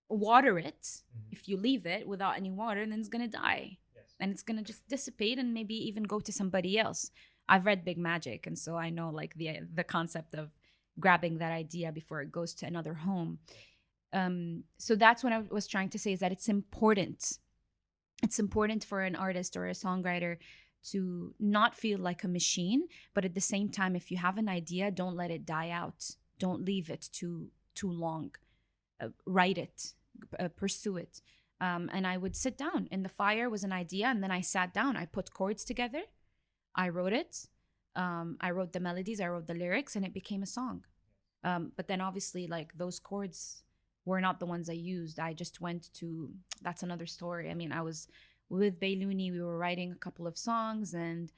water it, if you leave it without any water, then it's gonna die. Yes. And it's gonna just dissipate and maybe even go to somebody else. I've read Big Magic, and so I know like the concept of grabbing that idea before it goes to another home. So that's what I was trying to say, is that it's important. It's important for an artist or a songwriter to not feel like a machine, but at the same time, if you have an idea, don't let it die out. Don't leave it too long. Write it, pursue it. And I would sit down. In the Fire was an idea, and then I sat down. I put chords together. I wrote it. I wrote the melodies. I wrote the lyrics, and it became a song. But then obviously, like those chords were not the ones I used. I just went to. That's another story. I mean, I was with Baylouni. We were writing a couple of songs, and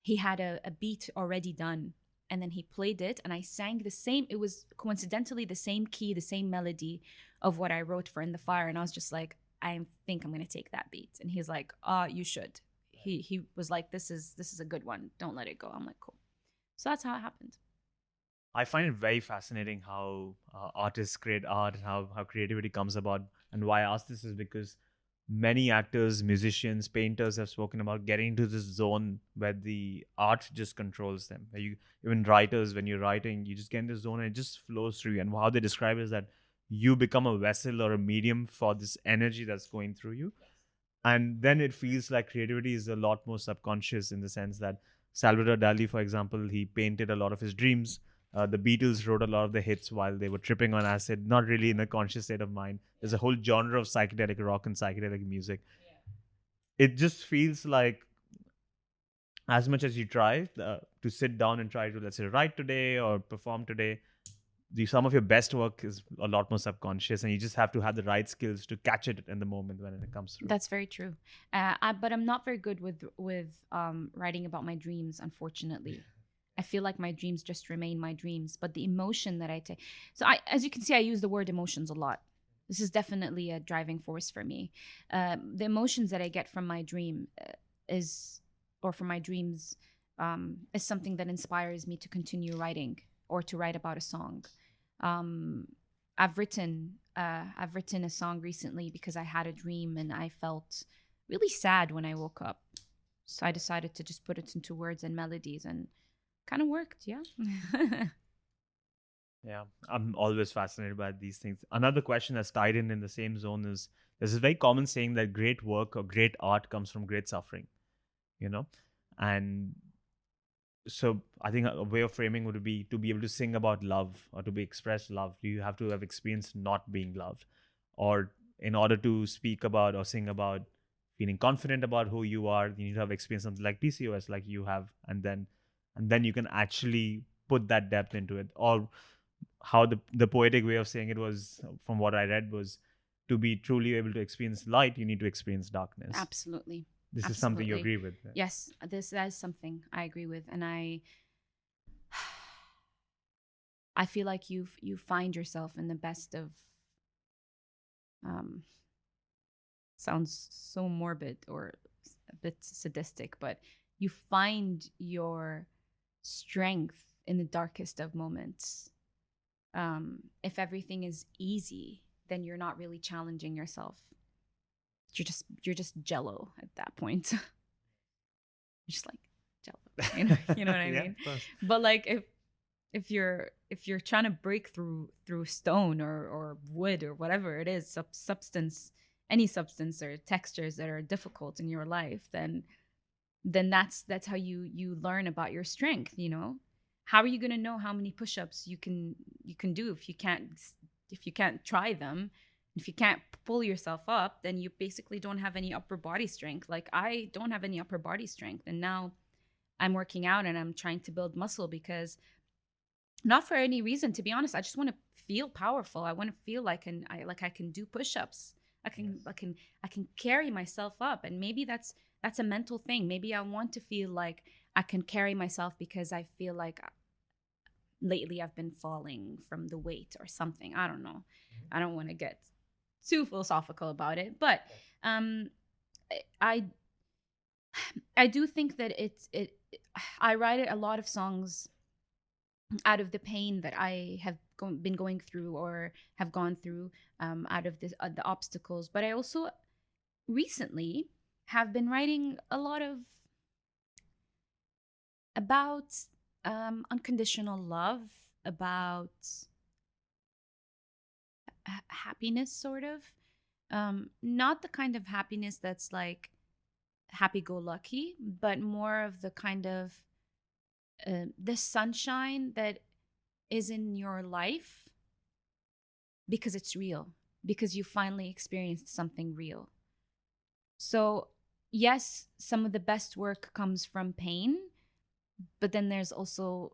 he had a beat already done. And then he played it, and I sang the same. It was coincidentally the same key, the same melody of what I wrote for In the Fire. And I was just like, I think I'm going to take that beat. And he's like, you should. He was like, this is a good one. Don't let it go. I'm like, cool. So that's how it happened. I find it very fascinating how artists create art and how creativity comes about. And why I ask this is because many actors, musicians, painters have spoken about getting into this zone where the art just controls them. Even writers, when you're writing, you just get in this zone and it just flows through you. And how they describe it is that you become a vessel or a medium for this energy that's going through you. And then it feels like creativity is a lot more subconscious, in the sense that Salvador Dali, for example, he painted a lot of his dreams. The Beatles wrote a lot of the hits while they were tripping on acid, not really in a conscious state of mind. There's a whole genre of psychedelic rock and psychedelic music. It just feels like, as much as you try to sit down and try to, let's say, write today or perform today, some of your best work is a lot more subconscious, and you just have to have the right skills to catch it in the moment when it comes through. That's very true. But I'm not very good with writing about my dreams, unfortunately. I feel like my dreams just remain my dreams, but the emotion that I take. So as you can see, I use the word emotions a lot. This is definitely a driving force for me. The emotions that I get from my dream from my dreams is something that inspires me to continue writing or to write about a song. I've written a song recently because I had a dream and I felt really sad when I woke up. So I decided to just put it into words and melodies, and kind of worked. Yeah. Yeah, I'm always fascinated by these things. Another question that's tied in the same zone is, there's a very common saying that great work or great art comes from great suffering, and so I think a way of framing would be to be able to sing about love or to be express love. You have to have experienced not being loved, or in order to speak about or sing about feeling confident about who you are, you need to have experienced something like PCOS, like you have, and then you can actually put that depth into it. Or how the poetic way of saying it was, from what I read, was to be truly able to experience light, you need to experience darkness. Absolutely. This is something you agree with. Yeah. Yes, that is something I agree with, and I feel like you find yourself in the best of. Sounds so morbid or a bit sadistic, but you find your strength in the darkest of moments. If everything is easy, then you're not really challenging yourself. You're just jello at that point. You're just like jello. You know what I mean? But like if you're trying to break through stone or wood or whatever it is, substance, any substance or textures that are difficult in your life, then that's how you learn about your strength. How are you going to know how many push-ups you can do if you can't try them? If you can't pull yourself up, then you basically don't have any upper body strength. Like, I don't have any upper body strength, and now I'm working out and I'm trying to build muscle, because not for any reason, to be honest. I just want to feel powerful. I want to feel like I can do push-ups. I can carry myself up, and maybe that's a mental thing. Maybe I want to feel like I can carry myself because I feel like lately I've been falling from the weight or something. I don't know. I don't want to get too philosophical about it, but I do think that I write a lot of songs out of the pain that I have been going through or have gone through, out of the obstacles. But I also recently have been writing a lot about unconditional love, about happiness, sort of. Not the kind of happiness that's like happy-go-lucky, but more of the kind of the sunshine that is in your life because it's real, because you finally experienced something real. So yes, some of the best work comes from pain, but then there's also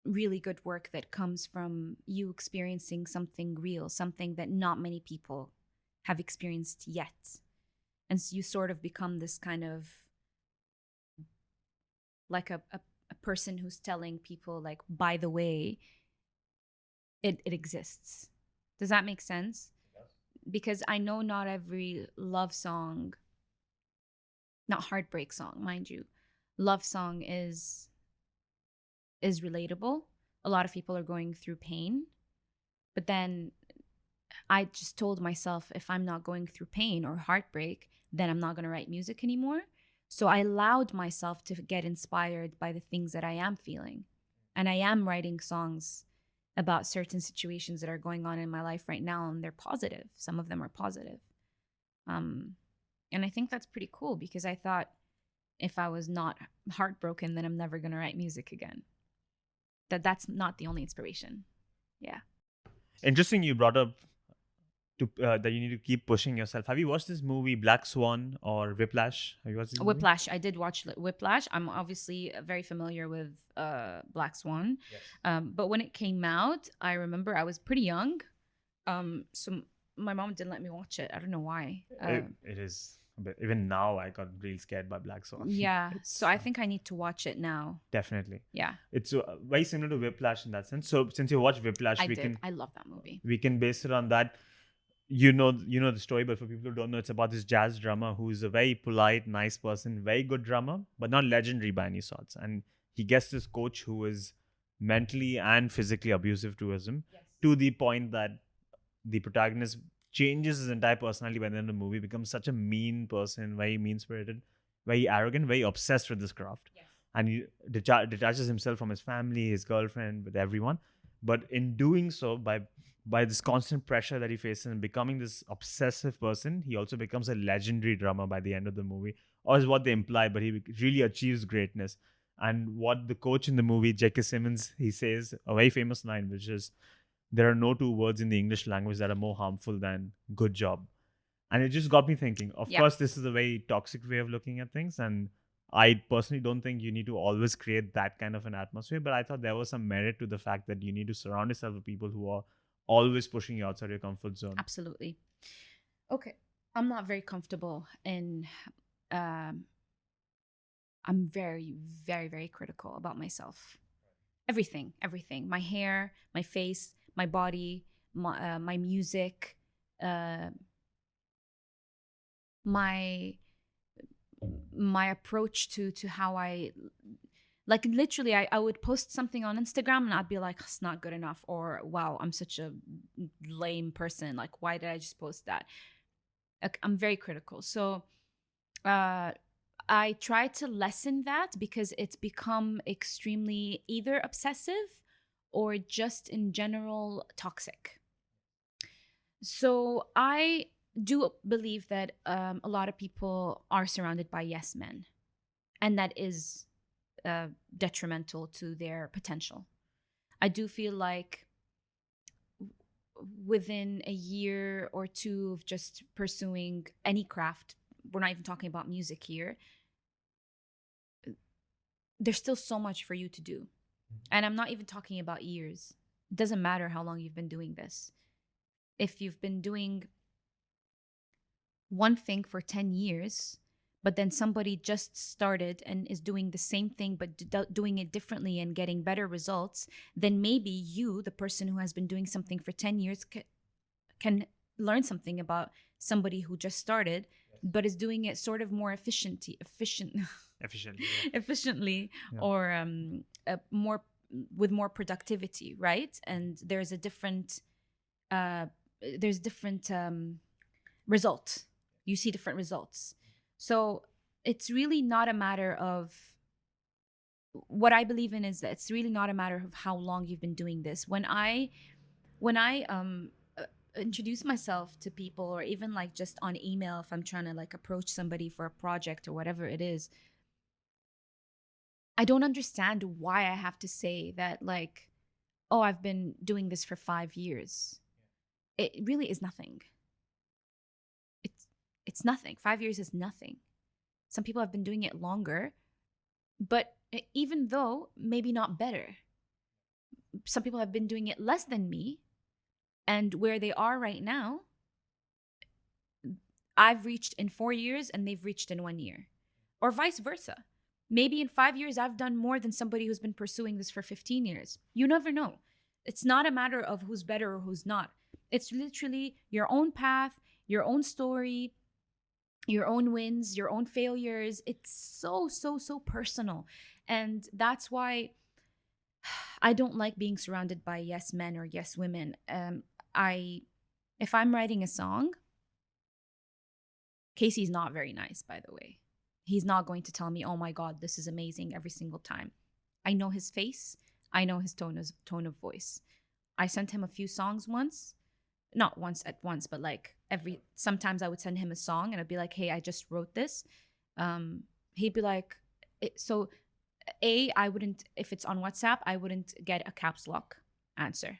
really good work that comes from you experiencing something real, something that not many people have experienced yet. And so you sort of become this kind of like a person who's telling people, like, by the way, it exists. Does that make sense? Yes. Because I know not every love song, not heartbreak song, mind you, love song is relatable. A lot of people are going through pain. But then I just told myself, if I'm not going through pain or heartbreak, then I'm not going to write music anymore. So I allowed myself to get inspired by the things that I am feeling. And I am writing songs about certain situations that are going on in my life right now, and they're positive. Some of them are positive. And I think that's pretty cool, because I thought if I was not heartbroken, then I'm never gonna write music again. That's not the only inspiration. Yeah. Interesting you brought up that you need to keep pushing yourself. Have you watched this movie Black Swan or Whiplash? Have you watched this movie? Whiplash. I did watch Whiplash. I'm obviously very familiar with Black Swan. Yes. But when it came out, I remember I was pretty young. So my mom didn't let me watch it. I don't know why. It is. But even now, I got real scared by Black Swan. Yeah. So I think I need to watch it now. Definitely. Yeah. It's very similar to Whiplash in that sense. So since you watched Whiplash, I love that movie. We can base it on that. You know the story, but for people who don't know, it's about this jazz drummer who is a very polite, nice person, very good drummer, but not legendary by any sorts. And he gets this coach who is mentally and physically abusive towards him, to the point that the protagonist changes his entire personality by the end of the movie, becomes such a mean person, very mean-spirited, very arrogant, very obsessed with this craft. Yes. And he detaches himself from his family, his girlfriend, with everyone. But in doing so, by this constant pressure that he faces and becoming this obsessive person, he also becomes a legendary drummer by the end of the movie, or is what they imply, but he really achieves greatness. And what the coach in the movie, J.K. Simmons, he says a very famous line, which is, there are no two words in the English language that are more harmful than good job. And it just got me thinking, of course, this is a very toxic way of looking at things. And I personally don't think you need to always create that kind of an atmosphere. But I thought there was some merit to the fact that you need to surround yourself with people who are always pushing you outside your comfort zone. Absolutely. Okay. I'm not very comfortable in... I'm very, very, very critical about myself. Everything. My hair, my face, my body, my music, my approach to how I, like, literally I would post something on Instagram and I'd be like, it's not good enough, or wow, I'm such a lame person, like, why did I just post that? Like, I'm very critical. So I try to lessen that because it's become extremely either obsessive or just in general toxic. So I do believe that a lot of people are surrounded by yes men, and that is detrimental to their potential. I do feel like within a year or two of just pursuing any craft, we're not even talking about music here, there's still so much for you to do. And I'm not even talking about years. It doesn't matter how long you've been doing this. If you've been doing one thing for 10 years, but then somebody just started and is doing the same thing but doing it differently and getting better results, then maybe you, the person who has been doing something for 10 years, can learn something about somebody who just started, but is doing it sort of more efficiently, yeah. Or more with more productivity, right? And there's a different result. You see different results. So it's really not a matter of, what I believe in is that it's really not a matter of how long you've been doing this. When I introduce myself to people, or even like just on email, if I'm trying to like approach somebody for a project or whatever it is, I don't understand why I have to say that, like, oh, I've been doing this for 5 years. It really is nothing. It's nothing. 5 years is nothing. Some people have been doing it longer, but even though maybe not better. Some people have been doing it less than me, and where they are right now, I've reached in 4 years and they've reached in 1 year, or vice versa. Maybe in 5 years, I've done more than somebody who's been pursuing this for 15 years. You never know. It's not a matter of who's better or who's not. It's literally your own path, your own story, your own wins, your own failures. It's so, so, so personal. And that's why I don't like being surrounded by yes men or yes women. If I'm writing a song, Casey's not very nice, by the way. He's not going to tell me, oh my God, this is amazing every single time. I know his face. I know his tone of voice. I sent him a few songs once. Not once at once, but like sometimes I would send him a song and I'd be like, hey, I just wrote this. he'd be like, so I wouldn't, if it's on WhatsApp, I wouldn't get a caps lock answer.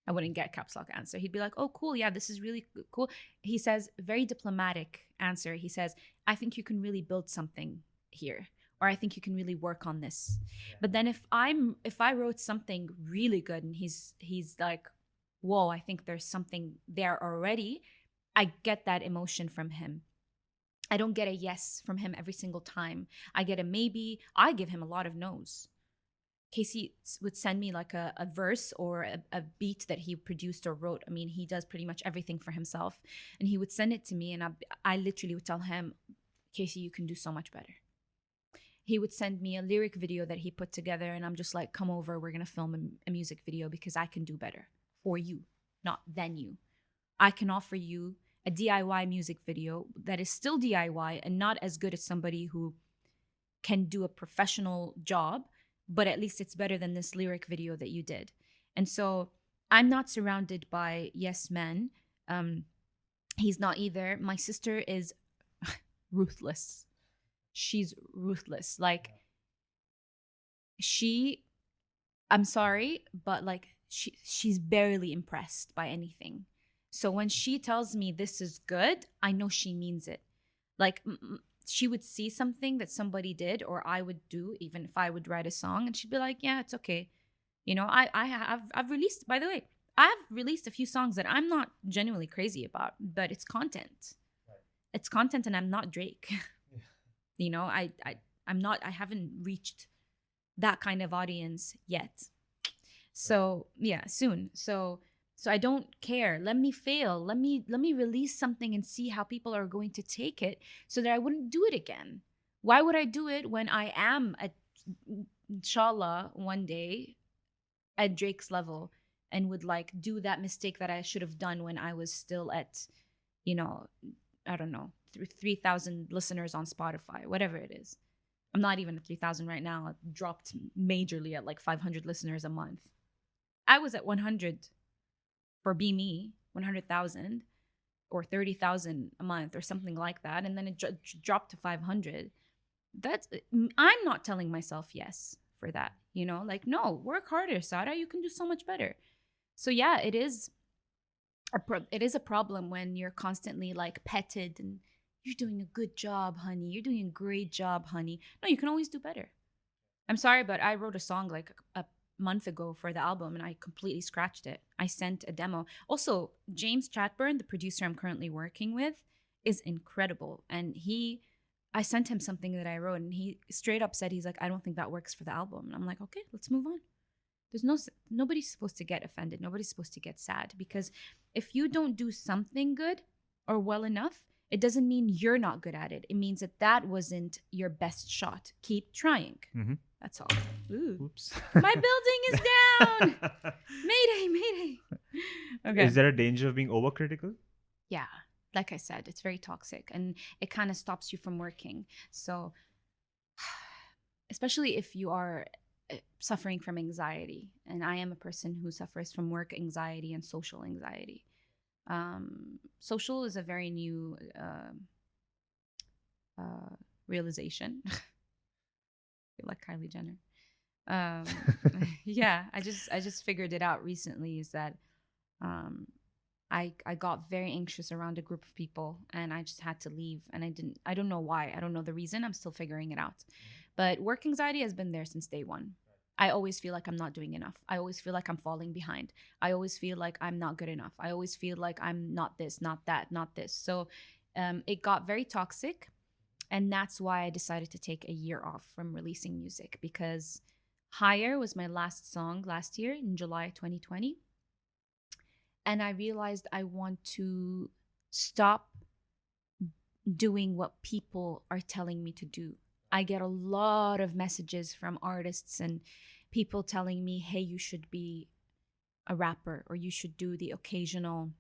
I wouldn't get caps lock answer. He'd be like, oh, cool. Yeah, this is really cool. He says, very diplomatic answer. He says, I think you can really build something here, or I think you can really work on this. Yeah. But then if I wrote something really good and he's like, whoa, I think there's something there already, I get that emotion from him. I don't get a yes from him every single time. I get a maybe. I give him a lot of no's. Casey would send me like a verse or a beat that he produced or wrote. I mean, he does pretty much everything for himself. And he would send it to me, and I literally would tell him, Casey, you can do so much better. He would send me a lyric video that he put together, and I'm just like, come over, we're going to film a music video because I can do better for you, not than you. I can offer you a DIY music video that is still DIY and not as good as somebody who can do a professional job, but at least it's better than this lyric video that you did. And so I'm not surrounded by yes men. He's not either. My sister is ruthless. She's ruthless. Like, I'm sorry, but like she's barely impressed by anything. So when she tells me this is good, I know she means it. Like, she would see something that somebody did or I would do, even if I would write a song, and she'd be like, yeah, it's okay. You know, I've released, by the way, I've released a few songs that I'm not genuinely crazy about, but it's content. Right. It's content, and I'm not Drake. Yeah. You know, I haven't reached that kind of audience yet. So yeah, soon. So I don't care. Let me fail. Let me release something and see how people are going to take it, so that I wouldn't do it again. Why would I do it when I am at, inshallah, one day at Drake's level, and would like do that mistake that I should have done when I was still at, you know, I don't know, 3,000 listeners on Spotify, whatever it is. I'm not even at 3,000 right now. I dropped majorly at like 500 listeners a month. I was at 100 for Be Me, 100,000 or 30,000 a month or something like that. And then it dropped to 500. I'm not telling myself yes for that, you know, like, no, work harder, Sarah, you can do so much better. So yeah, it is a problem when you're constantly like petted and you're doing a good job, honey. You're doing a great job, honey. No, you can always do better. I'm sorry, but I wrote a song like a month ago for the album and I completely scratched it. I sent a demo. Also, James Chatburn, the producer I'm currently working with, is incredible. And I sent him something that I wrote and he straight up said, he's like, I don't think that works for the album. And I'm like, okay, let's move on. Nobody's supposed to get offended. Nobody's supposed to get sad, because if you don't do something good or well enough, it doesn't mean you're not good at it. It means that wasn't your best shot. Keep trying. Mm-hmm. That's all. Ooh. Oops. My building is down. Mayday. Okay. Is there a danger of being overcritical? Yeah. Like I said, it's very toxic and it kind of stops you from working. So, especially if you are suffering from anxiety, and I am a person who suffers from work anxiety and social anxiety. Social is a very new realization. I feel like Kylie Jenner. Yeah, I just figured it out recently, is that I got very anxious around a group of people and I just had to leave, and I don't know why. I don't know the reason. I'm still figuring it out. But work anxiety has been there since day one. I always feel like I'm not doing enough. I always feel like I'm falling behind. I always feel like I'm not good enough. I always feel like I'm not this, not that, not this. So it got very toxic. And that's why I decided to take a year off from releasing music, because Higher was my last song last year in July 2020. And I realized I want to stop doing what people are telling me to do. I get a lot of messages from artists and people telling me, hey, you should be a rapper, or you should do the occasional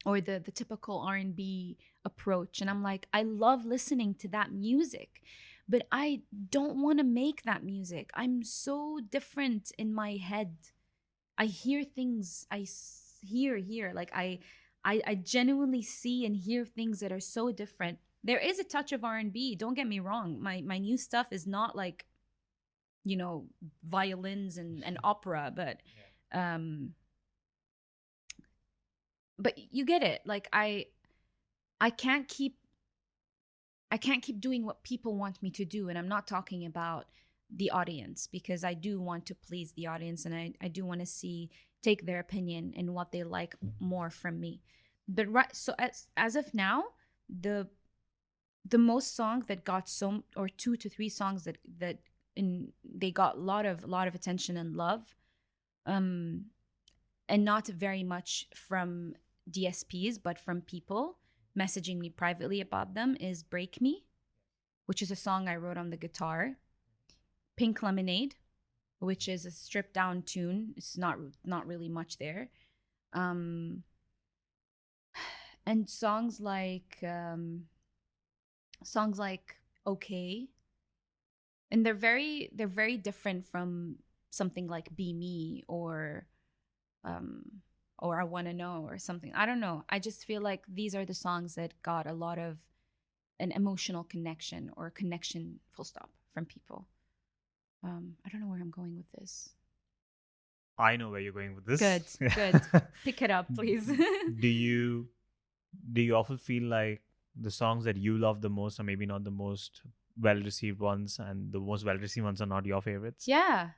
or the typical R&B approach. And I'm like, I love listening to that music, but I don't want to make that music. I'm so different in my head. I hear things, I hear, like I genuinely see and hear things that are so different There is a touch of R&B. Don't get me wrong. My new stuff is not like, you know, violins and opera, but you get it. Like I can't keep doing what people want me to do, and I'm not talking about the audience, because I do want to please the audience, and I do want to take their opinion and what they like more from me. But so as of now, the most songs that got or 2 to 3 songs that they got a lot of attention and love, and not very much from DSPs, but from people messaging me privately about them, is Break Me, which is a song I wrote on the guitar. Pink Lemonade, which is a stripped down tune. It's not really much there. And songs like Okay. And they're very different from something like Be Me or I Wanna Know or something. I don't know. I just feel like these are the songs that got a lot of an emotional connection, or connection full stop, from people. I don't know where I'm going with this. I know where you're going with this. Good. Pick it up, please. Do you often feel like the songs that you love the most are maybe not the most well-received ones, and the most well-received ones are not your favorites? Yeah.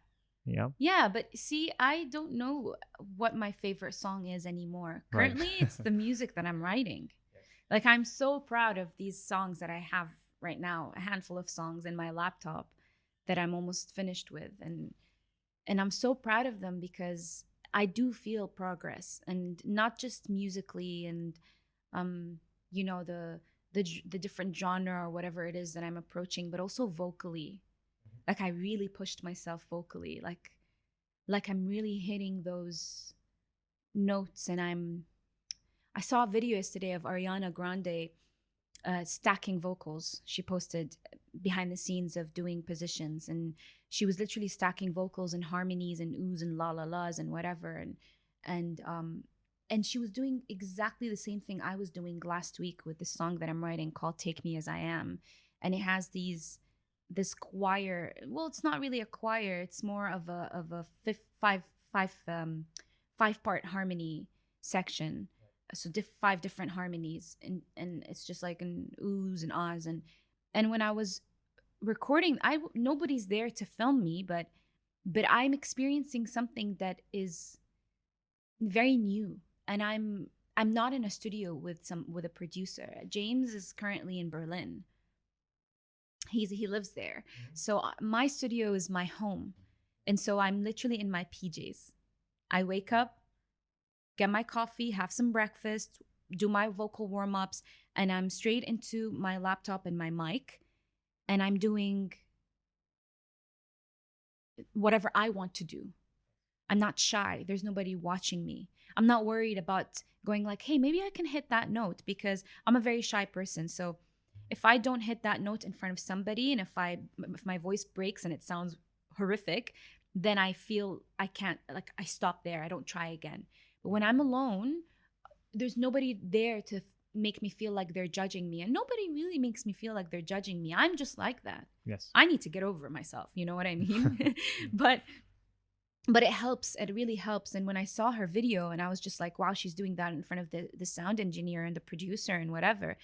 Yeah, but see, I don't know what my favorite song is anymore. Currently, it's the music that I'm writing. Like, I'm so proud of these songs that I have right now, a handful of songs in my laptop that I'm almost finished with, and I'm so proud of them because I do feel progress, and not just musically and you know, the different genre or whatever it is that I'm approaching, but also vocally. Like, I really pushed myself vocally, like I'm really hitting those notes. And I saw a video yesterday of Ariana Grande stacking vocals. She posted behind the scenes of doing positions, and she was literally stacking vocals and harmonies and oohs and la la las and whatever, and she was doing exactly the same thing I was doing last week with this song that I'm writing called Take Me As I Am. And it has this choir. Well, it's not really a choir, it's more of a five part harmony section. So 5 different harmonies, and it's just like an oohs and ahs, and when I was recording, nobody's there to film me, but I'm experiencing something that is very new, and I'm not in a studio with a producer. James is currently in Berlin. He lives there. So my studio is my home, and so I'm literally in my PJs. I wake up, get my coffee, have some breakfast, do my vocal warm-ups, and I'm straight into my laptop and my mic, and I'm doing whatever I want to do. I'm not shy. There's nobody watching me. I'm not worried about going like, hey, maybe I can hit that note, because I'm a very shy person. So if I don't hit that note in front of somebody, and if my voice breaks and it sounds horrific, then I feel I can't, like, I stop there. I don't try again. But when I'm alone, there's nobody there to make me feel like they're judging me. And nobody really makes me feel like they're judging me. I'm just like that. Yes. I need to get over myself. You know what I mean? But it helps. It really helps. And when I saw her video, and I was just like, wow, she's doing that in front of the sound engineer and the producer and whatever.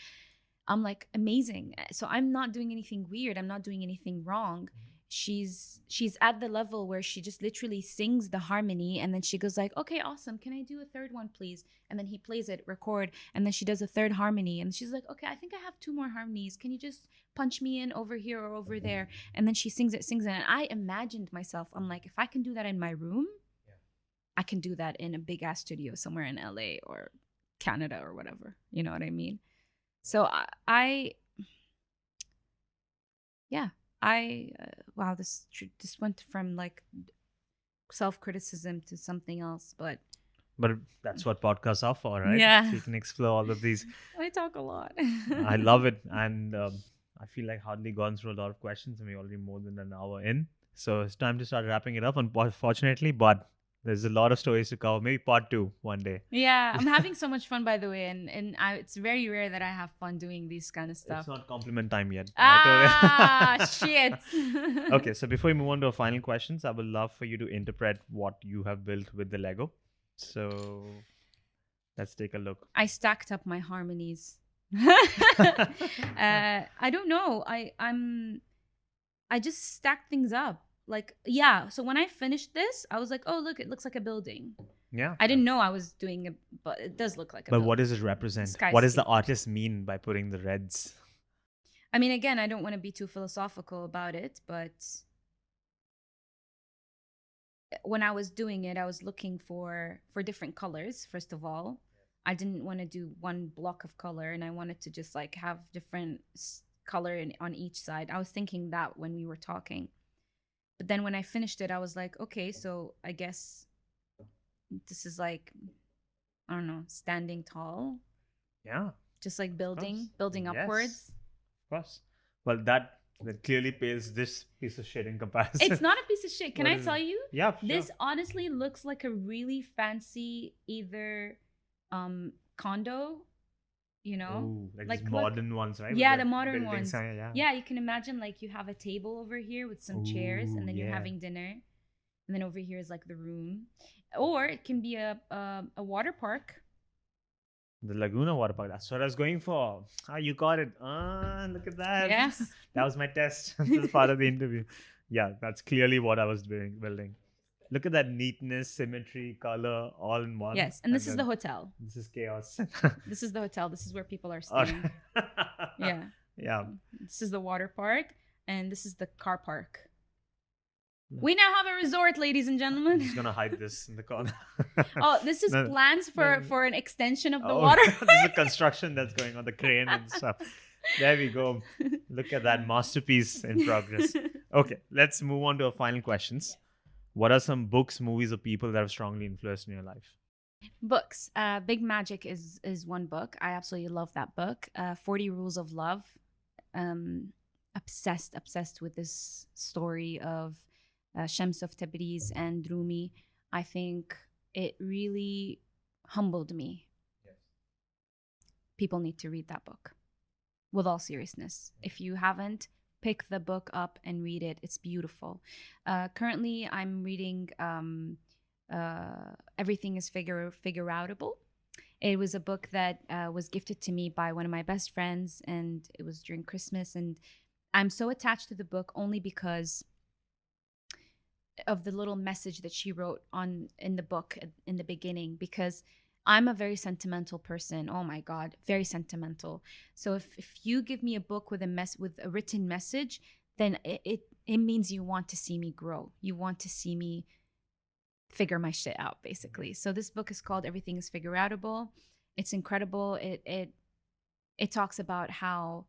I'm like, amazing. So I'm not doing anything weird. I'm not doing anything wrong. She's at the level where she just literally sings the harmony, and then she goes like, okay, awesome, can I do a third one, please? And then he plays it, record, and then she does a third harmony, and she's like, okay, I think I have 2 more harmonies, can you just punch me in over here or over there? And then she sings it, and I imagined myself, I'm like, if I can do that in my room, I can do that in a big ass studio somewhere in LA or Canada or whatever, you know what I mean? So wow, this went from like self-criticism to something else, but that's what podcasts are for, right? Yeah. So you can explore all of these. I talk a lot. I love it, and I feel like hardly gone through a lot of questions, and we're already more than an hour in, so it's time to start wrapping it up, unfortunately. But There's a lot of stories to cover. Maybe part 2 one day. Yeah, I'm having so much fun, by the way, and it's very rare that I have fun doing these kind of stuff. It's not compliment time yet. Shit. Okay, so before we move on to our final questions, I would love for you to interpret what you have built with the Lego. So let's take a look. I stacked up my harmonies. I don't know. I just stacked things up. Like, yeah. So when I finished this, I was like, oh, look, it looks like a building. Yeah. I didn't know I was doing it, but it does look like a building. But what does it represent? Skyscape. What does the artist mean by putting the reds? I mean, again, I don't want to be too philosophical about it, but when I was doing it, I was looking for different colors, first of all. I didn't want to do one block of color, and I wanted to just like have different color on each side. I was thinking that when we were talking. But then when I finished it, I was like, okay, so I guess this is like, I don't know, standing tall. Yeah. Just like building Yes. upwards. Of course. Well, that clearly pales this piece of shit in comparison. It's not a piece of shit. Can What I is tell it? you? Yeah, sure. This honestly looks like a really fancy either condo, you know? Ooh, like like, these look- modern ones, right? Yeah, With the modern buildings, ones. Yeah. Yeah, you can imagine like you have a table over here with some chairs, and then you're yeah. having dinner, and then over here is like the room, or it can be a water park. The Laguna water park. That's what I was going for. Ah, you got it. Look at that. Yes. That was my test. This is part of the interview. Yeah, that's clearly what I was building. Look at that neatness, symmetry, color, all in one. Yes, and this is the then hotel. This is chaos. This is the hotel. This is where people are All staying. right. Yeah. Yeah. This is the water park, and this is the car park. We now have a resort, ladies and I'm gentlemen. just gonna hide this in the corner. Oh, this is No, plans no. for an extension of the Oh, water. this is the construction that's going on, the crane and stuff. There we go. Look at that masterpiece in progress. Okay, let's move on to our final questions. What are some books, movies, or people that have strongly influenced in your life? Books. Big Magic is one book. I absolutely love that book. 40 Rules of Love. Obsessed with this story of Shams of Tabriz and Rumi. I think it really humbled me. Yes. People need to read that book with all seriousness. If you haven't, pick the book up and read it. It's beautiful. Currently, I'm reading Everything is Figure-Outable. It was a book that was gifted to me by one of my best friends, and it was during Christmas. And I'm so attached to the book only because of the little message that she wrote in the book in the beginning, because I'm a very sentimental person. Oh my God, very sentimental. So if you give me a book with a written message, then it means you want to see me grow. You want to see me figure my shit out, basically. So this book is called Everything is Figure-Outable. It's incredible. It talks about how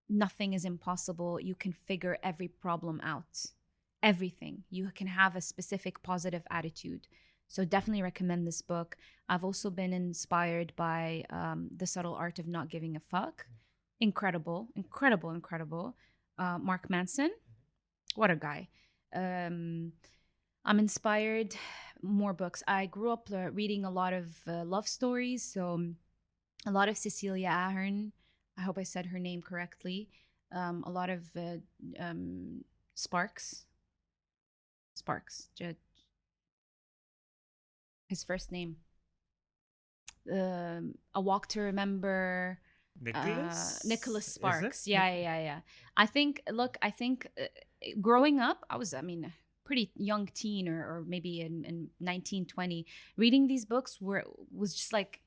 nothing is impossible. You can figure every problem out. Everything. You can have a specific positive attitude. So definitely recommend this book. I've also been inspired by The Subtle Art of Not Giving a Fuck. Incredible. Mark Manson. What a guy. I'm inspired. More books. I grew up reading a lot of love stories. So a lot of Cecilia Ahern. I hope I said her name correctly. A lot of Sparks. His first name. A Walk to Remember. Nicholas Sparks. Yeah. I think growing up, I was, pretty young teen or maybe in 1920, reading these books was just like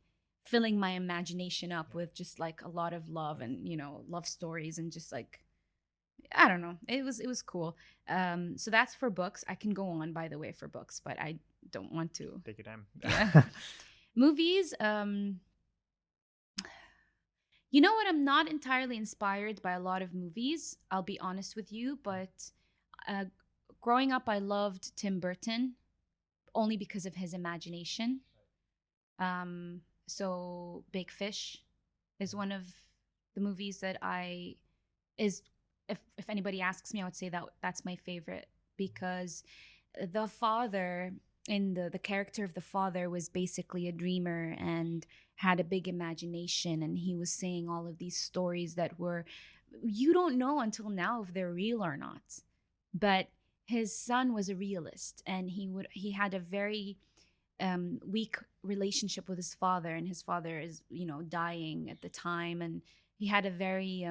filling my imagination up with just like a lot of love and, love stories and just like, I don't know. It was cool. So that's for books. I can go on, by the way, for books, but I don't want to. Take your time. Yeah. Movies. You know what? I'm not entirely inspired by a lot of movies. I'll be honest with you, but growing up, I loved Tim Burton only because of his imagination. So Big Fish is one of the movies that if anybody asks me, I would say that's my favorite, because the father in the character of the father was basically a dreamer and had a big imagination, and he was saying all of these stories that were, you don't know until now if they're real or not. But his son was a realist, and he had a very weak relationship with his father, and his father is, you know, dying at the time, and he had a very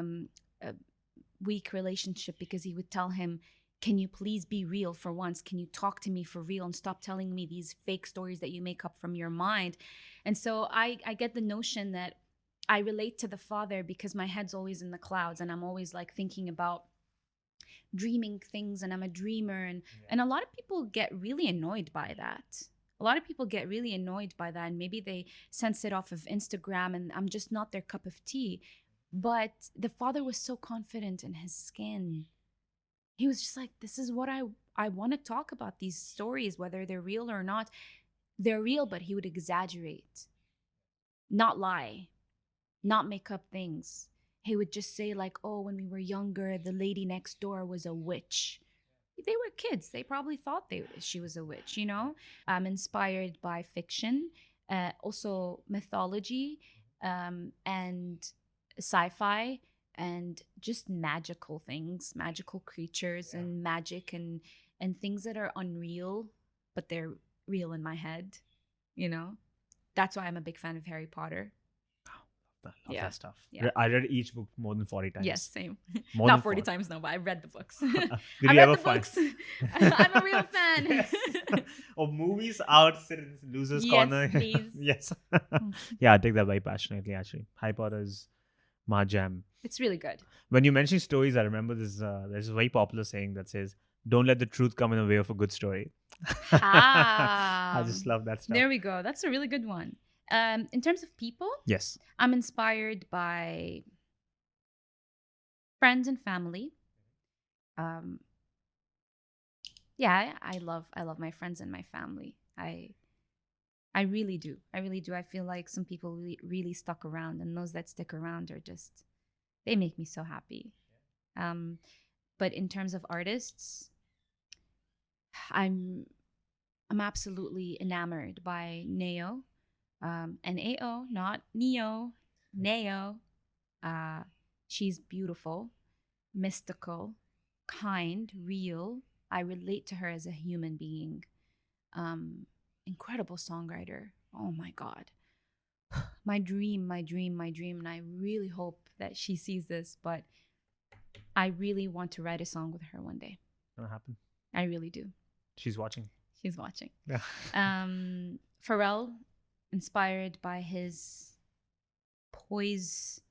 weak relationship because he would tell him, can you please be real for once? Can you talk to me for real and stop telling me these fake stories that you make up from your mind? And so I get the notion that I relate to the father because my head's always in the clouds, and I'm always like thinking about dreaming things, and I'm a dreamer, and a lot of people get really annoyed by that. A lot of people get really annoyed by that, and maybe they sense it off of Instagram, and I'm just not their cup of tea. But the father was so confident in his skin. He was just like, this is what I want to talk about, these stories, whether they're real or not. They're real, but he would exaggerate, not lie, not make up things. He would just say like, oh, when we were younger, the lady next door was a witch. They were kids. They probably thought she was a witch, you know? Inspired by fiction, also mythology, and sci-fi, and just magical things, magical creatures, and magic, and things that are unreal, but they're real in my head, you know? That's why I'm a big fan of Harry Potter. I love that stuff. Yeah. I read each book more than 40 times. Yes, same. More Not than 40 times, no, but I read the books. Did I you read ever the find books. I'm a real fan. Yes. Or movies out, sit in loser's Yes, corner. please. Yes. Yeah, I take that very passionately, actually. Harry Potter is my jam. It's really good. When you mention stories, I remember this. There's a very popular saying that says, "Don't let the truth come in the way of a good story." I just love that stuff. There we go. That's a really good one. In terms of people, Yes. I'm inspired by friends and family. Yeah, I love my friends and my family. I really do. I really do. I feel like some people really stuck around, and those that stick around are just, they make me so happy. But in terms of artists, I'm absolutely enamored by Neo, Nao, not Neo, Nao. She's beautiful, mystical, kind, real. I relate to her as a human being. Incredible songwriter. Oh my God. My dream. And I really hope that she sees this, but I really want to write a song with her one day. Gonna happen. I really do. She's watching. She's watching. Yeah. Pharrell, inspired by his poise,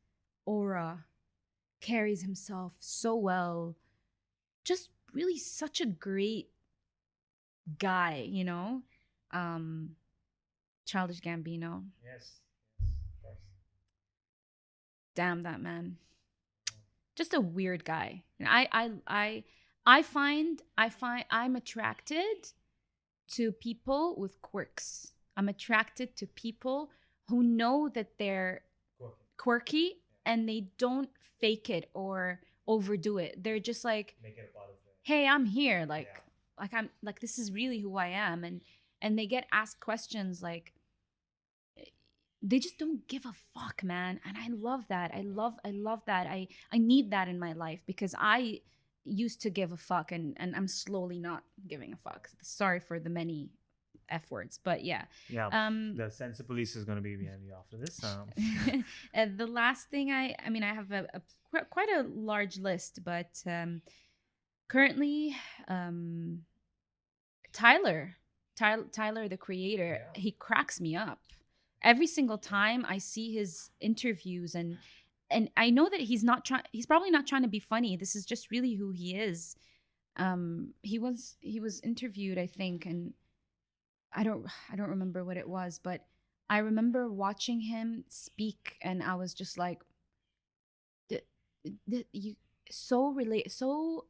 aura, carries himself so well. Just really such a great guy, you know? Childish Gambino. Yes. Damn that man. Just a weird guy. And I find I'm attracted to people with quirks. I'm attracted to people who know that they're quirky and they don't fake it or overdo it. They're just like, Make it a part of it. hey, I'm here. Like I'm like, this is really who I am. And they get asked questions like, they just don't give a fuck, man. And I love that. I love that. I need that in my life because I used to give a fuck and I'm slowly not giving a fuck. Sorry for the many F words, but yeah. Yeah. The sense of police is going to be behind you after this. The last thing I have a quite a large list, but currently Tyler, the creator, he cracks me up. Every single time I see his interviews and I know that he's probably not trying to be funny. This is just really who he is. He was interviewed, I think, and I don't remember what it was, but I remember watching him speak and I was just like, you so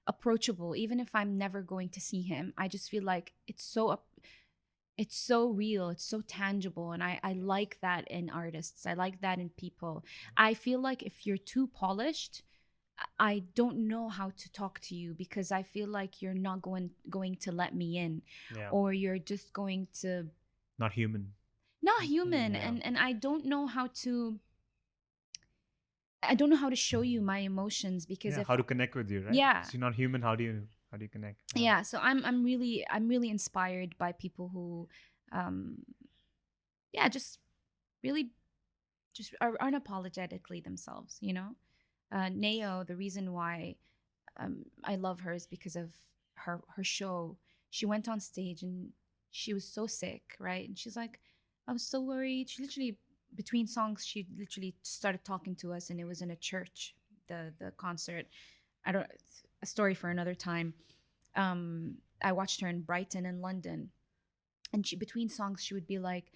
approachable. Even if I'm never going to see him, I just feel like it's so real, it's so tangible, and I like that in artists. I like that in people. I feel like if you're too polished, I don't know how to talk to you because I feel like you're not going to let me in, Yeah. or you're just going to Not human. not human, Yeah. and I don't know how to show you my emotions because Yeah. if How to connect with you, right? yeah. So you're not human. How do you connect? Yeah, so I'm really inspired by people who um yeah, just really just are unapologetically themselves, you know. Neo, the reason why I love her is because of her show. She went on stage and she was so sick, right? And she's like, I was so worried. She literally, between songs, she literally started talking to us, and it was in a church. The concert. I don't. It's a story for another time. I watched her in Brighton and London, and she between songs she would be like,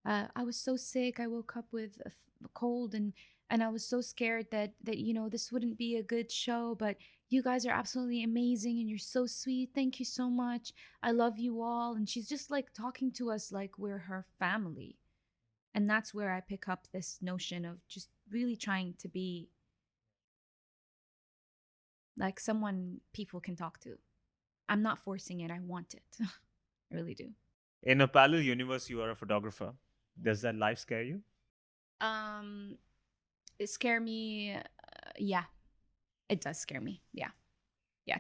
I was so sick. I woke up with a cold, and I was so scared that this wouldn't be a good show, but you guys are absolutely amazing and you're so sweet. Thank you so much. I love you all. And she's just like talking to us like we're her family. And that's where I pick up this notion of just really trying to be like someone people can talk to. I'm not forcing it. I want it. I really do. In a parallel universe, you are a photographer. Does that life scare you? Um, it scare me. Yeah, it does scare me. Yeah.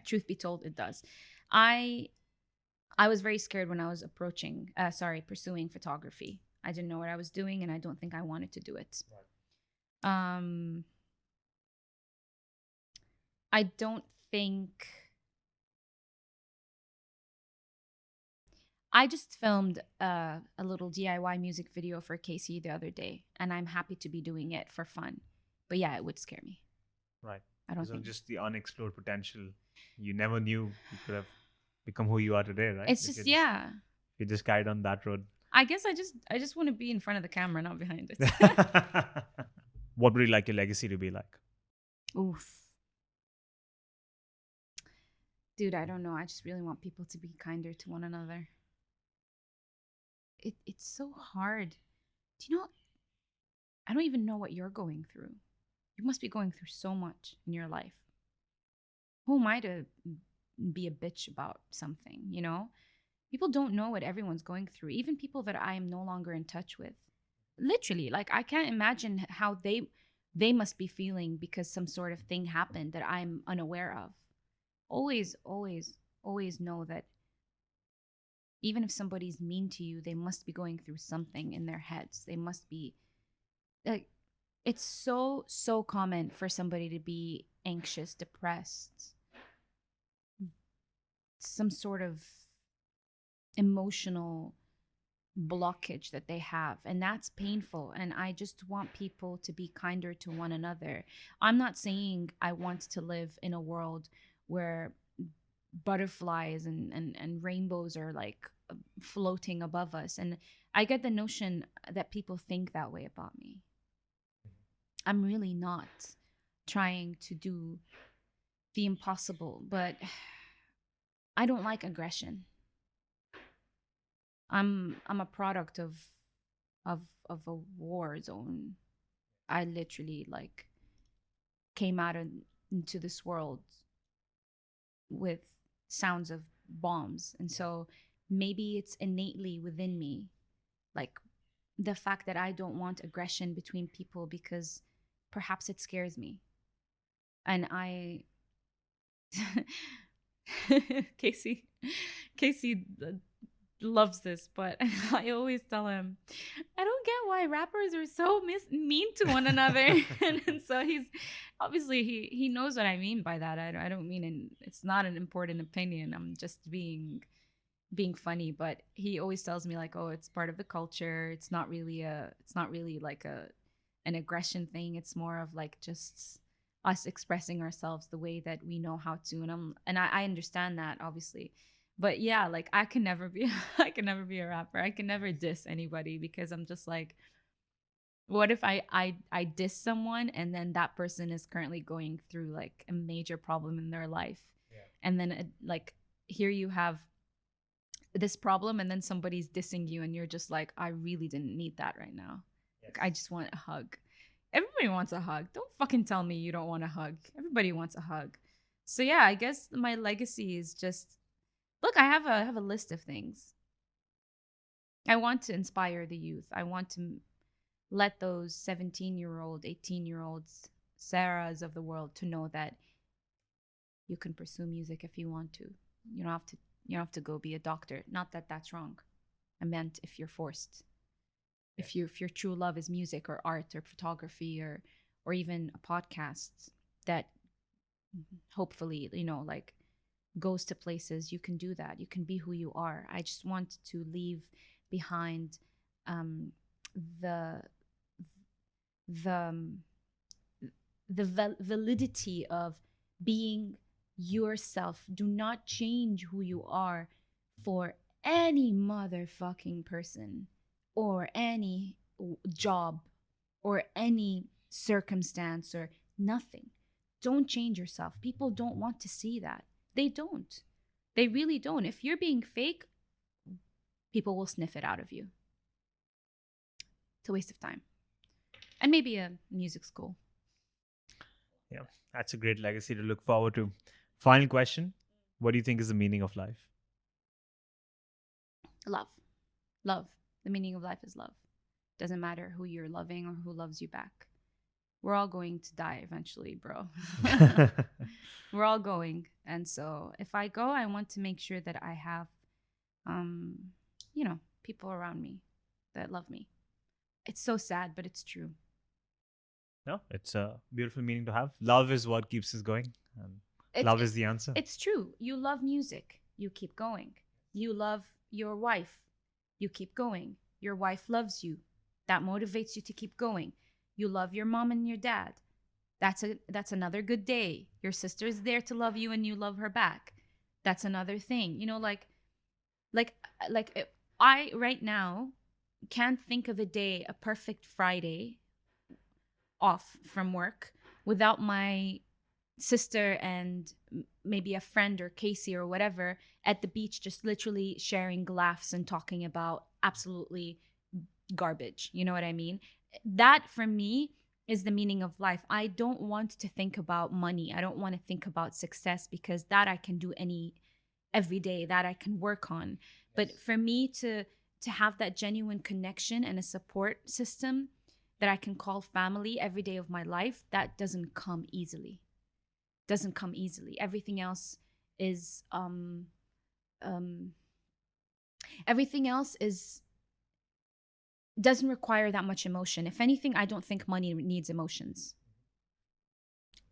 Truth be told, it does. I was very scared when I was pursuing photography. I didn't know what I was doing, and I don't think I wanted to do it. Right. I don't think. I just filmed a little DIY music video for Casey the other day, and I'm happy to be doing it for fun. But yeah, it would scare me. Right. I don't So think just the unexplored potential. You never knew you could have become who you are today, right? it's just yeah. You just carried on that road. I guess I just want to be in front of the camera, not behind it. What would you like your legacy to be like? Oof. Dude, I don't know. I just really want people to be kinder to one another. It's so hard. Do you know? I don't even know what you're going through. You must be going through so much in your life. Who am I to be a bitch about something, you know? People don't know what everyone's going through, even people that I am no longer in touch with. Literally, like I can't imagine how they must be feeling because some sort of thing happened that I'm unaware of. Always know that even if somebody's mean to you, they must be going through something in their heads. They must be like, it's so common for somebody to be anxious, depressed, some sort of emotional blockage that they have, and that's painful. And I just want people to be kinder to one another. I'm not saying I want to live in a world where butterflies and rainbows are like floating above us, and I get the notion that people think that way about me. I'm really not trying to do the impossible, but I don't like aggression. I'm a product of a war zone. I literally like came out into this world with sounds of bombs, and so maybe it's innately within me, like the fact that I don't want aggression between people because perhaps it scares me. And I Casey loves this, but I always tell him, I don't get why rappers are so mean to one another. and so he's obviously he knows what I mean by that. I don't mean it's not an important opinion. I'm just being funny, but he always tells me like, oh, it's part of the culture. It's not really like an aggression thing. It's more of like just us expressing ourselves the way that we know how to. And I understand that, obviously. But yeah, like I can never be a rapper. I can never diss anybody because I'm just like, what if I diss someone and then that person is currently going through like a major problem in their life, and then like here you have this problem and then somebody's dissing you and you're just like, I really didn't need that right now. Like, I just want a hug, Everybody wants a hug. Don't fucking tell me you don't want a hug. Everybody wants a hug. So yeah, I guess my legacy is just look, I have a list of things. I want to inspire the youth. I want to let those 17-year-old, 18-year-olds, Sarahs of the world to know that you can pursue music if you want to. You don't have to go be a doctor. Not that that's wrong. I meant if you're forced. If your true love is music or art or photography or even a podcast that hopefully, like goes to places, you can do that. You can be who you are. I just want to leave behind the validity of being yourself. Do not change who you are for any motherfucking person or any job or any circumstance or nothing. Don't change yourself. People don't want to see that. They don't. They really don't. If you're being fake, people will sniff it out of you. It's a waste of time. And maybe a music school. Yeah, that's a great legacy to look forward to. Final question. What do you think is the meaning of life? Love. Love. The meaning of life is love. Doesn't matter who you're loving or who loves you back. We're all going to die eventually, bro. We're all going. And so if I go, I want to make sure that I have, people around me that love me. It's so sad, but it's true. No, it's a beautiful meaning to have. Love is what keeps us going. Love is the answer. It's true. You love music. You keep going. You love your wife. You keep going. Your wife loves you. That motivates you to keep going. You love your mom and your dad. That's another good day. Your sister is there to love you and you love her back. That's another thing. I right now can't think of a day, a perfect Friday off from work without my sister and maybe a friend or Casey or whatever at the beach, just literally sharing laughs and talking about absolutely garbage. You know what I mean? That for me is the meaning of life. I don't want to think about money. I don't want to think about success because that I can do every day, that I can work on. But for me to have that genuine connection and a support system that I can call family every day of my life, that doesn't come easily. Everything else is doesn't require that much emotion. If anything, I don't think money needs emotions.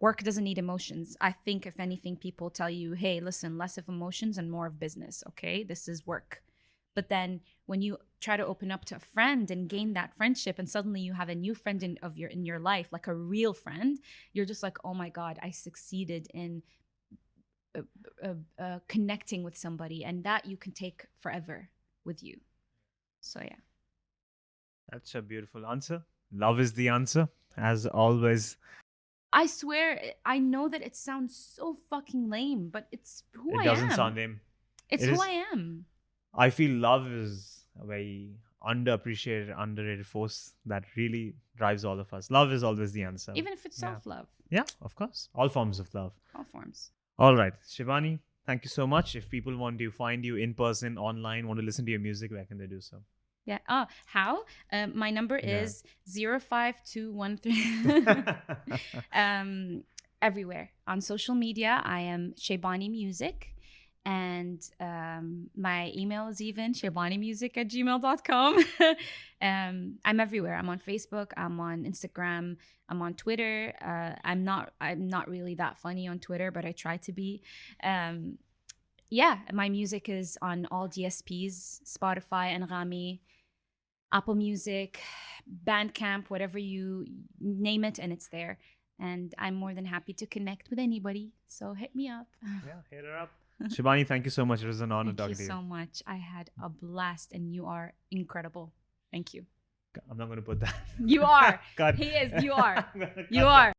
Work doesn't need emotions. I think if anything, people tell you, hey, listen, less of emotions and more of business, okay? This is work. But then when you try to open up to a friend and gain that friendship and suddenly you have a new friend in your life, like a real friend, you're just like, oh my God, I succeeded in connecting with somebody, and that you can take forever with you. So yeah. That's a beautiful answer. Love is the answer, as always. I swear, I know that it sounds so fucking lame, but it's who I am. It doesn't sound lame. It's who I am. I feel love is a very underappreciated, underrated force that really drives all of us. Love is always the answer. Even if it's self-love. Yeah, of course. All forms of love. All forms. All right. Shebani, thank you so much. If people want to find you in person, online, want to listen to your music, where can they do so? Yeah. How? My number is 05213. Everywhere. On social media, I am Shebani Music. And my email is even shebanimusic@gmail.com. I'm everywhere. I'm on Facebook. I'm on Instagram. I'm on Twitter. I'm not really that funny on Twitter, but I try to be. My music is on all DSPs, Spotify, Anghami, Apple Music, Bandcamp, whatever you name it, and it's there. And I'm more than happy to connect with anybody. So hit me up. Yeah, hit her up. Shebani, thank you so much. It was an honor talking to you. Thank you so much. I had a blast and you are incredible. Thank you. I'm not going to put that. You are. Cut. He is. You are. You are.